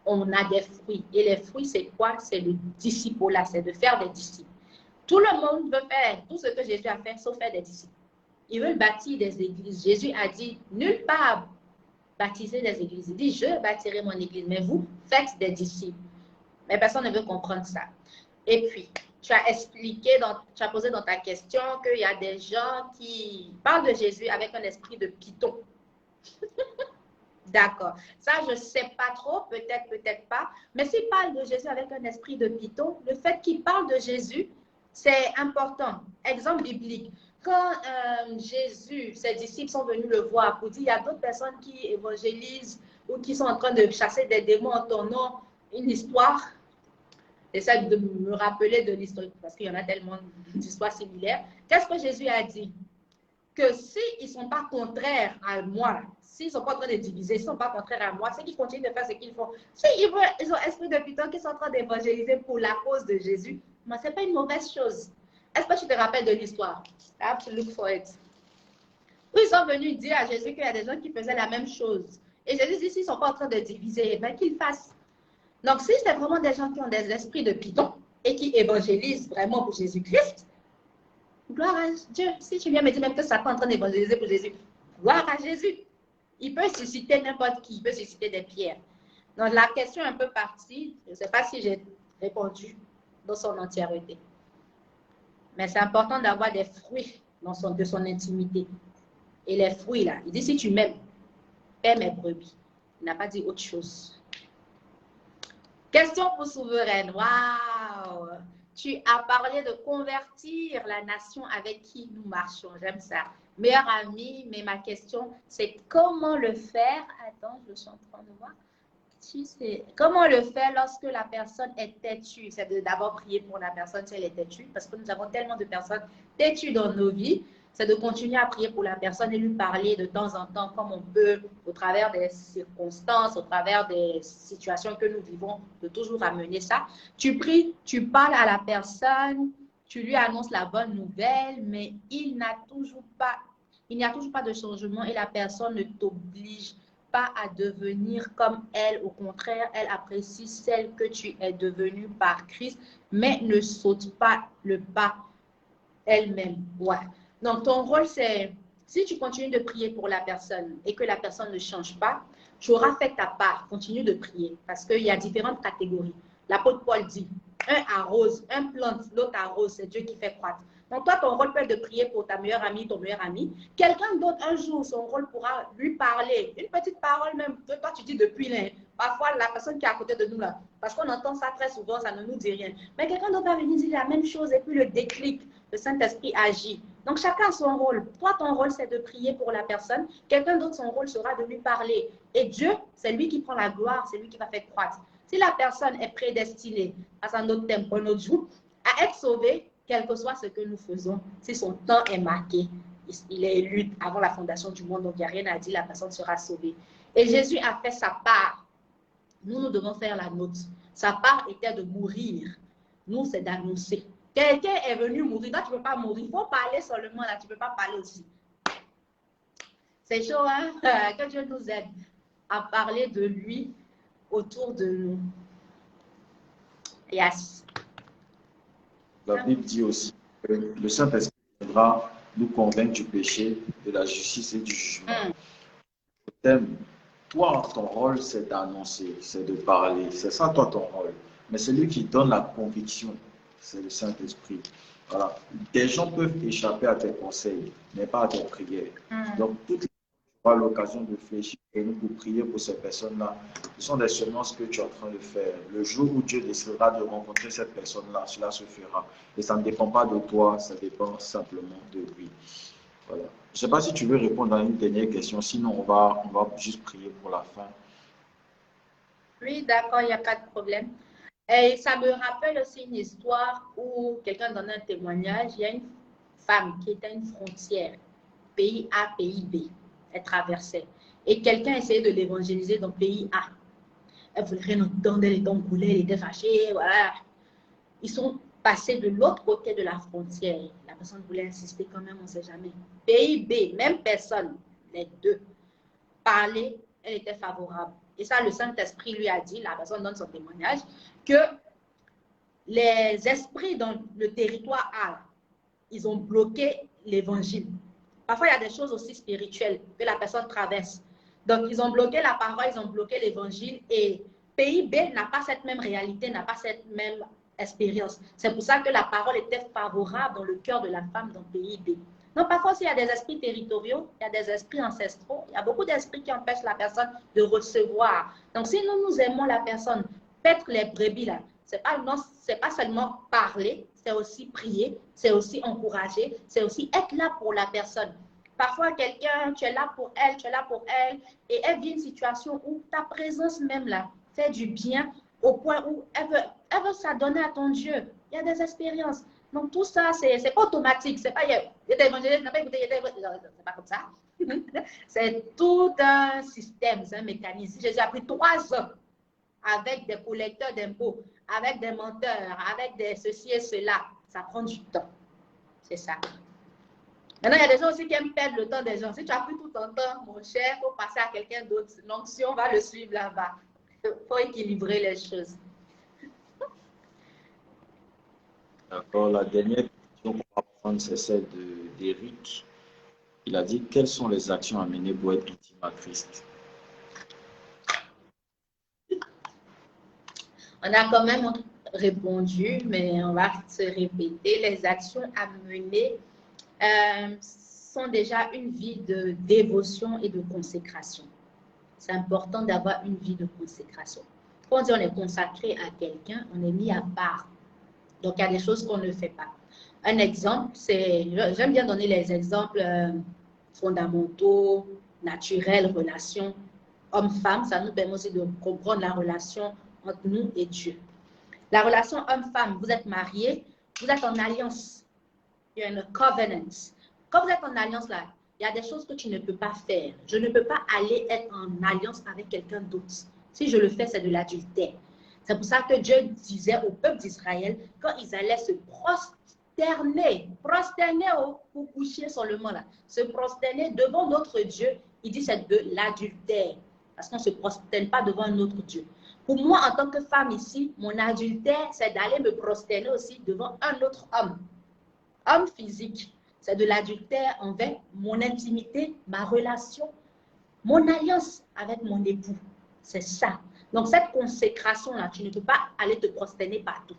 on a des fruits. Et les fruits, c'est quoi? C'est le disciple-là, c'est de faire des disciples. Tout le monde veut faire tout ce que Jésus a fait, sauf faire des disciples. Ils veulent bâtir des églises. Jésus a dit, nulle part baptiser des églises. Il dit, je bâtirai mon église, mais vous faites des disciples. Mais personne ne veut comprendre ça. Et puis, tu as expliqué, tu as posé dans ta question qu'il y a des gens qui parlent de Jésus avec un esprit de python. D'accord. Ça, je ne sais pas trop, peut-être, peut-être pas. Mais s'il parle de Jésus avec un esprit de python, le fait qu'il parle de Jésus, c'est important. Exemple biblique. Quand Jésus, ses disciples sont venus le voir pour dire, il y a d'autres personnes qui évangélisent ou qui sont en train de chasser des démons en ton nom, une histoire. J'essaie de me rappeler de l'histoire parce qu'il y en a tellement d'histoires similaires. Qu'est-ce que Jésus a dit? Que s'ils ne sont pas contraires à moi, s'ils ne sont pas en train de diviser, s'ils ne sont pas contraires à moi, c'est qu'ils continuent de faire ce qu'ils font. S'ils ont esprit de python qui sont en train d'évangéliser pour la cause de Jésus, ce n'est pas une mauvaise chose. Est-ce que tu te rappelles de l'histoire? I have to look for it. Où ils sont venus dire à Jésus qu'il y a des gens qui faisaient la même chose. Et Jésus dit, s'ils ne sont pas en train de diviser, ben qu'ils fassent. Donc, si c'est vraiment des gens qui ont des esprits de python et qui évangélisent vraiment pour Jésus-Christ, gloire à Dieu. Si tu viens me dire même que Satan est en train d'évangéliser pour Jésus, gloire à Jésus. Il peut susciter n'importe qui, il peut susciter des pierres. Donc, la question est un peu partie. Je ne sais pas si j'ai répondu dans son entièreté. Mais c'est important d'avoir des fruits de son intimité. Et les fruits, là, il dit, si tu m'aimes, paie mes brebis. Il n'a pas dit autre chose. Question pour Souveraine. Waouh! Tu as parlé de convertir la nation avec qui nous marchons. J'aime ça. Meilleur ami, mais ma question, c'est comment le faire? Attends, je suis en train de voir. Comment le faire lorsque la personne est têtue? C'est d'abord prier pour la personne si elle est têtue, parce que nous avons tellement de personnes têtues dans nos vies. C'est de continuer à prier pour la personne et lui parler de temps en temps comme on peut, au travers des circonstances, au travers des situations que nous vivons, de toujours amener ça. Tu pries, tu parles à la personne, tu lui annonces la bonne nouvelle, mais il n'y a toujours pas de changement et la personne ne t'oblige pas à devenir comme elle. Au contraire, elle apprécie celle que tu es devenue par Christ, mais ne saute pas le pas elle-même. Ouais. Donc, ton rôle, c'est, si tu continues de prier pour la personne et que la personne ne change pas, tu auras fait ta part. Continue de prier parce qu'il y a différentes catégories. L'apôtre Paul dit, un arrose, un plante, l'autre arrose, c'est Dieu qui fait croître. Donc, toi, ton rôle peut être de prier pour ta meilleure amie, ton meilleur ami. Quelqu'un d'autre, un jour, son rôle pourra lui parler. Une petite parole même, que toi, tu dis depuis là. Parfois, la personne qui est à côté de nous, là, parce qu'on entend ça très souvent, ça ne nous dit rien. Mais quelqu'un d'autre va venir dire la même chose et puis le déclic, le Saint-Esprit agit. Donc, chacun a son rôle. Toi, ton rôle, c'est de prier pour la personne. Quelqu'un d'autre, son rôle sera de lui parler. Et Dieu, c'est lui qui prend la gloire, c'est lui qui va faire croître. Si la personne est prédestinée, à un autre thème, un autre jour, à être sauvée, quel que soit ce que nous faisons, si son temps est marqué, il est élu avant la fondation du monde, donc il n'y a rien à dire, la personne sera sauvée. Et Jésus a fait sa part. Nous, nous devons faire la nôtre. Sa part était de mourir. Nous, c'est d'annoncer. Quelqu'un est venu mourir. Toi, tu ne peux pas mourir. Il faut parler seulement, là, tu ne peux pas parler aussi. C'est chaud, hein? Que Dieu nous aide à parler de lui autour de nous. Yes. La Bible dit aussi que le Saint-Esprit viendra nous convaincre du péché, de la justice et du jugement. thème. Toi, ton rôle, c'est d'annoncer, c'est de parler. C'est ça, toi, ton rôle. Mais celui qui donne la conviction, c'est le Saint-Esprit. Voilà. Des gens peuvent échapper à tes conseils, mais pas à tes prières. Donc, toutes les fois, tu auras l'occasion de réfléchir et nous pour prier pour ces personnes-là. Ce sont des semences que tu es en train de faire. Le jour où Dieu décidera de rencontrer cette personne-là, cela se fera. Et ça ne dépend pas de toi, ça dépend simplement de lui. Voilà. Je ne sais pas si tu veux répondre à une dernière question, sinon on va juste prier pour la fin. Oui, d'accord, il n'y a pas de problème. Et ça me rappelle aussi une histoire où quelqu'un donne un témoignage. Il y a une femme qui était à une frontière, pays A, pays B. Elle traversait. Et quelqu'un essayait de l'évangéliser dans le pays A. Elle voulait rien entendre, elle était en colère, elle était fâchée, voilà. Ils sont passés de l'autre côté de la frontière. La personne voulait insister quand même, on ne sait jamais. Pays B, même personne, les deux, parler, elle était favorable. Et ça, le Saint-Esprit lui a dit, la personne donne son témoignage, que les esprits dans le territoire A, ils ont bloqué l'évangile. Parfois, il y a des choses aussi spirituelles que la personne traverse. Donc, ils ont bloqué la parole, ils ont bloqué l'évangile et pays B n'a pas cette même réalité, n'a pas cette même expérience. C'est pour ça que la parole était favorable dans le cœur de la femme dans pays B. Donc, parfois aussi, il y a des esprits territoriaux, il y a des esprits ancestraux, il y a beaucoup d'esprits qui empêchent la personne de recevoir. Donc, si nous aimons la personne, paître les brebis là, c'est pas seulement parler, c'est aussi prier, c'est aussi encourager, c'est aussi être là pour la personne. Parfois, quelqu'un, tu es là pour elle, tu es là pour elle, et elle vit une situation où ta présence même là fait du bien au point où elle veut s'adonner à ton Dieu. Il y a des expériences. Donc, tout ça, c'est pas automatique. C'est pas, c'est pas comme ça. C'est tout un système, c'est un mécanisme. Jésus a pris 3 ans avec des collecteurs d'impôts, avec des menteurs, avec des ceci et cela. Ça prend du temps. C'est ça. Maintenant, il y a des gens aussi qui aiment perdre le temps des gens. Si tu as pris tout ton temps, mon cher, il faut passer à quelqu'un d'autre. L'onction va le suivre là-bas. Il faut équilibrer les choses. D'accord. La dernière question qu'on va prendre, c'est celle d'Éric. Il a dit, quelles sont les actions à mener pour être intime à Christ? On a quand même répondu, mais on va se répéter. Les actions à mener sont déjà une vie de dévotion et de consécration. C'est important d'avoir une vie de consécration. Quand on dit on est consacré à quelqu'un, on est mis à part. Donc, il y a des choses qu'on ne fait pas. Un exemple, c'est, j'aime bien donner les exemples fondamentaux, naturels, relations homme-femme. Ça nous permet aussi de comprendre la relation entre nous et Dieu. La relation homme-femme, vous êtes mariés, vous êtes en alliance. You're in a covenant. Quand vous êtes en alliance là, il y a des choses que tu ne peux pas faire. Je ne peux pas aller être en alliance avec quelqu'un d'autre. Si je le fais, c'est de l'adultère. C'est pour ça que Dieu disait au peuple d'Israël, quand ils allaient se prosterner pour coucher seulement là, se prosterner devant notre Dieu, il dit c'est de l'adultère. Parce qu'on ne se prosterne pas devant un autre Dieu. Pour moi, en tant que femme ici, mon adultère, c'est d'aller me prosterner aussi devant un autre homme. Homme physique, c'est de l'adultère envers mon intimité, ma relation, mon alliance avec mon époux. C'est ça. Donc, cette consécration-là, tu ne peux pas aller te prosterner partout.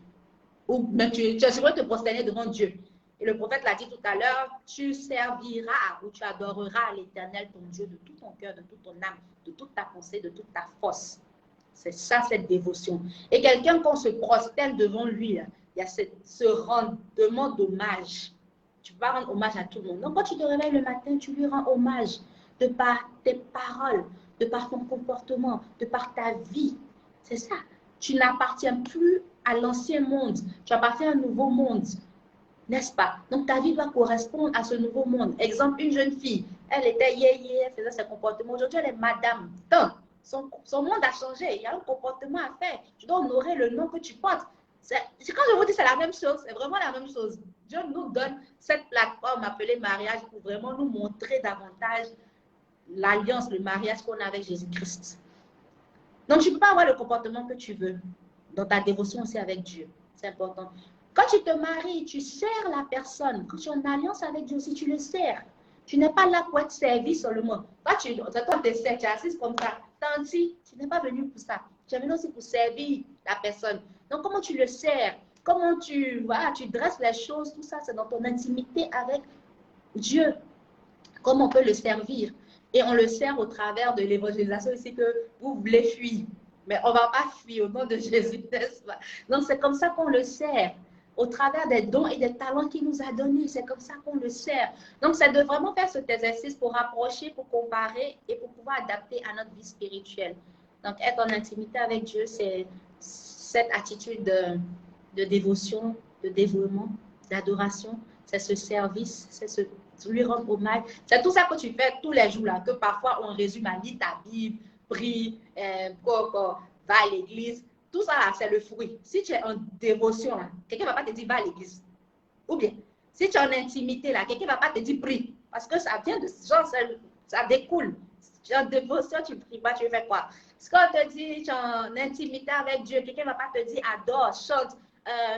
Ou même tu es supposé te prosterner devant Dieu. Et le prophète l'a dit tout à l'heure, tu serviras ou tu adoreras l'Éternel, ton Dieu, de tout ton cœur, de toute ton âme, de toute ta pensée, de toute ta force. C'est ça, cette dévotion. Et quelqu'un, quand on se prosterne devant lui, il y a ce rendement d'hommage. Tu peux pas rendre hommage à tout le monde. Donc, quand tu te réveilles le matin, tu lui rends hommage de par tes paroles, de par ton comportement, de par ta vie. C'est ça. Tu n'appartiens plus à l'ancien monde. Tu appartiens à un nouveau monde. N'est-ce pas? Donc, ta vie doit correspondre à ce nouveau monde. Exemple, une jeune fille, elle était yéyé, elle faisait ses comportements. Aujourd'hui, elle est madame. Donc, son monde a changé. Il y a un comportement à faire. Tu dois honorer le nom que tu portes. C'est quand je vous dis c'est la même chose, c'est vraiment la même chose. Dieu nous donne cette plateforme appelée mariage pour vraiment nous montrer davantage l'alliance, le mariage qu'on a avec Jésus-Christ. Donc, tu ne peux pas avoir le comportement que tu veux dans ta dévotion aussi avec Dieu. C'est important. Quand tu te maries, tu sers la personne. Quand tu es en alliance avec Dieu aussi, tu le sers. Tu n'es pas là pour être servi seulement. Toi, tu es assise comme ça. Tanti, tu n'es pas venu pour ça. Tu es venu aussi pour servir la personne. Donc, comment tu le sers? Comment voilà, tu dresses les choses, tout ça, c'est dans ton intimité avec Dieu. Comment on peut le servir? Et on le sert au travers de l'évangélisation ici que vous voulez fuir. Mais on ne va pas fuir au nom de Jésus, n'est-ce pas? Donc, c'est comme ça qu'on le sert. Au travers des dons et des talents qu'il nous a donnés. C'est comme ça qu'on le sert. Donc, c'est de vraiment faire cet exercice pour rapprocher, pour comparer et pour pouvoir adapter à notre vie spirituelle. Donc, être en intimité avec Dieu, c'est cette attitude de dévotion, de dévouement, d'adoration. C'est ce service, c'est ce lui rendre hommage. C'est tout ça que tu fais tous les jours là, que parfois on résume à lire ta Bible, prie, va à l'église. Tout ça là, c'est le fruit. Si tu es en dévotion, quelqu'un ne va pas te dire va à l'église. Ou bien, si tu es en intimité là, quelqu'un ne va pas te dire prie. Parce que ça vient de genre, ça découle. Tu es en dévotion, tu ne pries pas, tu fais quoi? Ce qu'on te dit, tu es en intimité avec Dieu, quelqu'un ne va pas te dire adore, chante,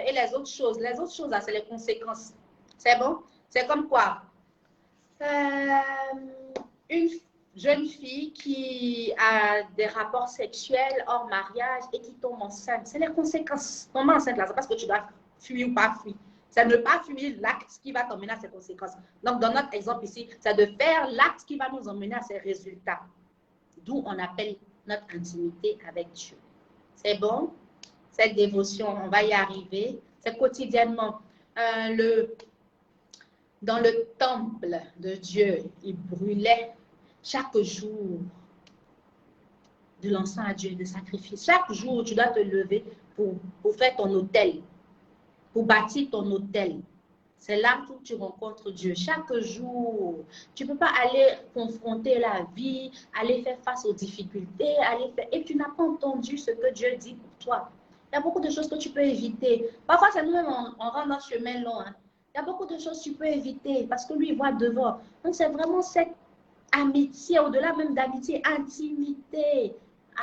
et les autres choses. Les autres choses là, c'est les conséquences. C'est bon? C'est comme quoi? Une jeune fille qui a des rapports sexuels hors mariage et qui tombe enceinte. C'est les conséquences. Tomber enceinte là, c'est parce que tu dois fuir ou pas fuir. C'est ne pas fuir l'acte qui va t'emmener à ses conséquences. Donc, dans notre exemple ici, c'est de faire l'acte qui va nous emmener à ces résultats. D'où on appelle notre intimité avec Dieu. C'est bon? Cette dévotion, on va y arriver. C'est quotidiennement. Dans le temple de Dieu, il brûlait chaque jour de l'encens à Dieu, de sacrifice. Chaque jour, tu dois te lever pour faire ton autel, pour bâtir ton autel. C'est là que tu rencontres Dieu. Chaque jour, tu ne peux pas aller confronter la vie, aller faire face aux difficultés, et tu n'as pas entendu ce que Dieu dit pour toi. Il y a beaucoup de choses que tu peux éviter. Parfois, c'est nous-mêmes, on rend notre chemin long. Il y a beaucoup de choses que tu peux éviter parce que lui, il voit devant. Donc, c'est vraiment cette amitié, au-delà même d'amitié, intimité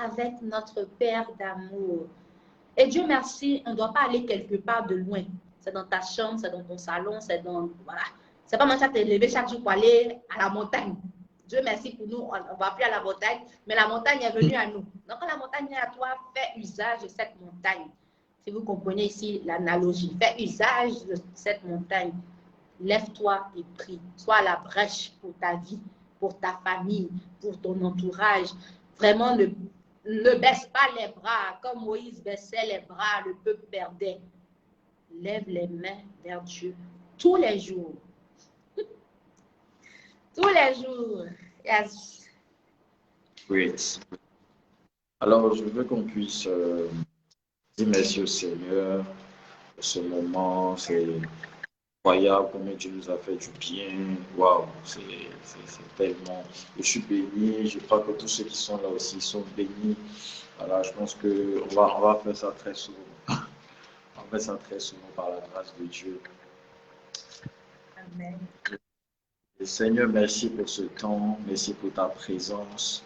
avec notre Père d'amour. Et Dieu merci, on ne doit pas aller quelque part de loin. C'est dans ta chambre, c'est dans ton salon, c'est dans... Voilà. C'est pas moi qui te lever chaque jour pour aller à la montagne. Dieu merci pour nous, on ne va plus à la montagne, mais la montagne est venue à nous. Donc, quand la montagne est à toi, fais usage de cette montagne. Si vous comprenez ici l'analogie, fais usage de cette montagne. Lève-toi et prie. Sois à la brèche pour ta vie, pour ta famille, pour ton entourage. Vraiment, ne baisse pas les bras. Comme Moïse baissait les bras, le peuple perdait. Lève les mains vers Dieu tous les jours. Tous les jours. Yes. Great. Alors, je veux qu'on puisse dire merci au Seigneur pour ce moment. C'est incroyable combien Dieu nous a fait du bien. Waouh, c'est tellement. Je suis béni. Je crois que tous ceux qui sont là aussi sont bénis. Voilà, je pense qu'on va faire ça très souvent. On va faire ça très souvent par la grâce de Dieu. Amen. Et Seigneur, merci pour ce temps. Merci pour ta présence.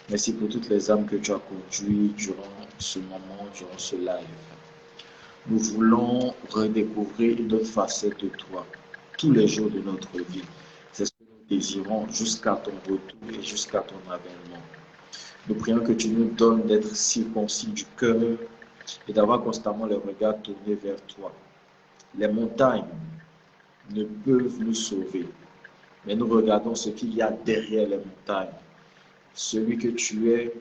Merci pour toutes les âmes que tu as conduites durant ce moment, durant ce live. Nous voulons redécouvrir une autre facette de toi tous les jours de notre vie. C'est ce que nous désirons jusqu'à ton retour et jusqu'à ton avènement. Nous prions que tu nous donnes d'être circoncis du cœur et d'avoir constamment le regard tourné vers toi. Les montagnes ne peuvent nous sauver, mais nous regardons ce qu'il y a derrière les montagnes. Celui que tu es,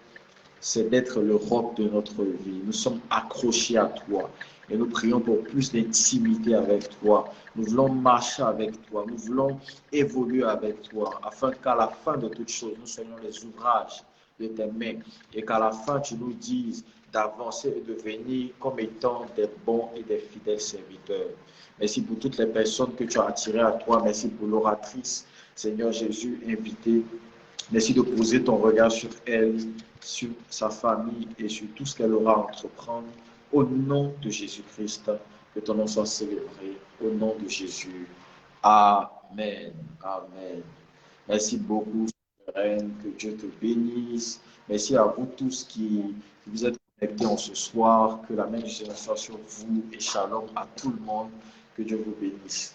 c'est d'être le roc de notre vie. Nous sommes accrochés à toi et nous prions pour plus d'intimité avec toi. Nous voulons marcher avec toi, nous voulons évoluer avec toi, afin qu'à la fin de toutes choses, nous soyons les ouvrages de tes mains et qu'à la fin, tu nous dises d'avancer et de venir comme étant des bons et des fidèles serviteurs. Merci pour toutes les personnes que tu as attirées à toi. Merci pour l'oratrice, Seigneur Jésus, invitée. Merci de poser ton regard sur elle, sur sa famille et sur tout ce qu'elle aura à entreprendre. Au nom de Jésus-Christ, que ton nom soit célébré. Au nom de Jésus. Amen. Amen. Merci beaucoup, Reine. Que Dieu te bénisse. Merci à vous tous qui vous êtes connectés en ce soir. Que la main du Seigneur soit sur vous et shalom à tout le monde. Que Dieu vous bénisse.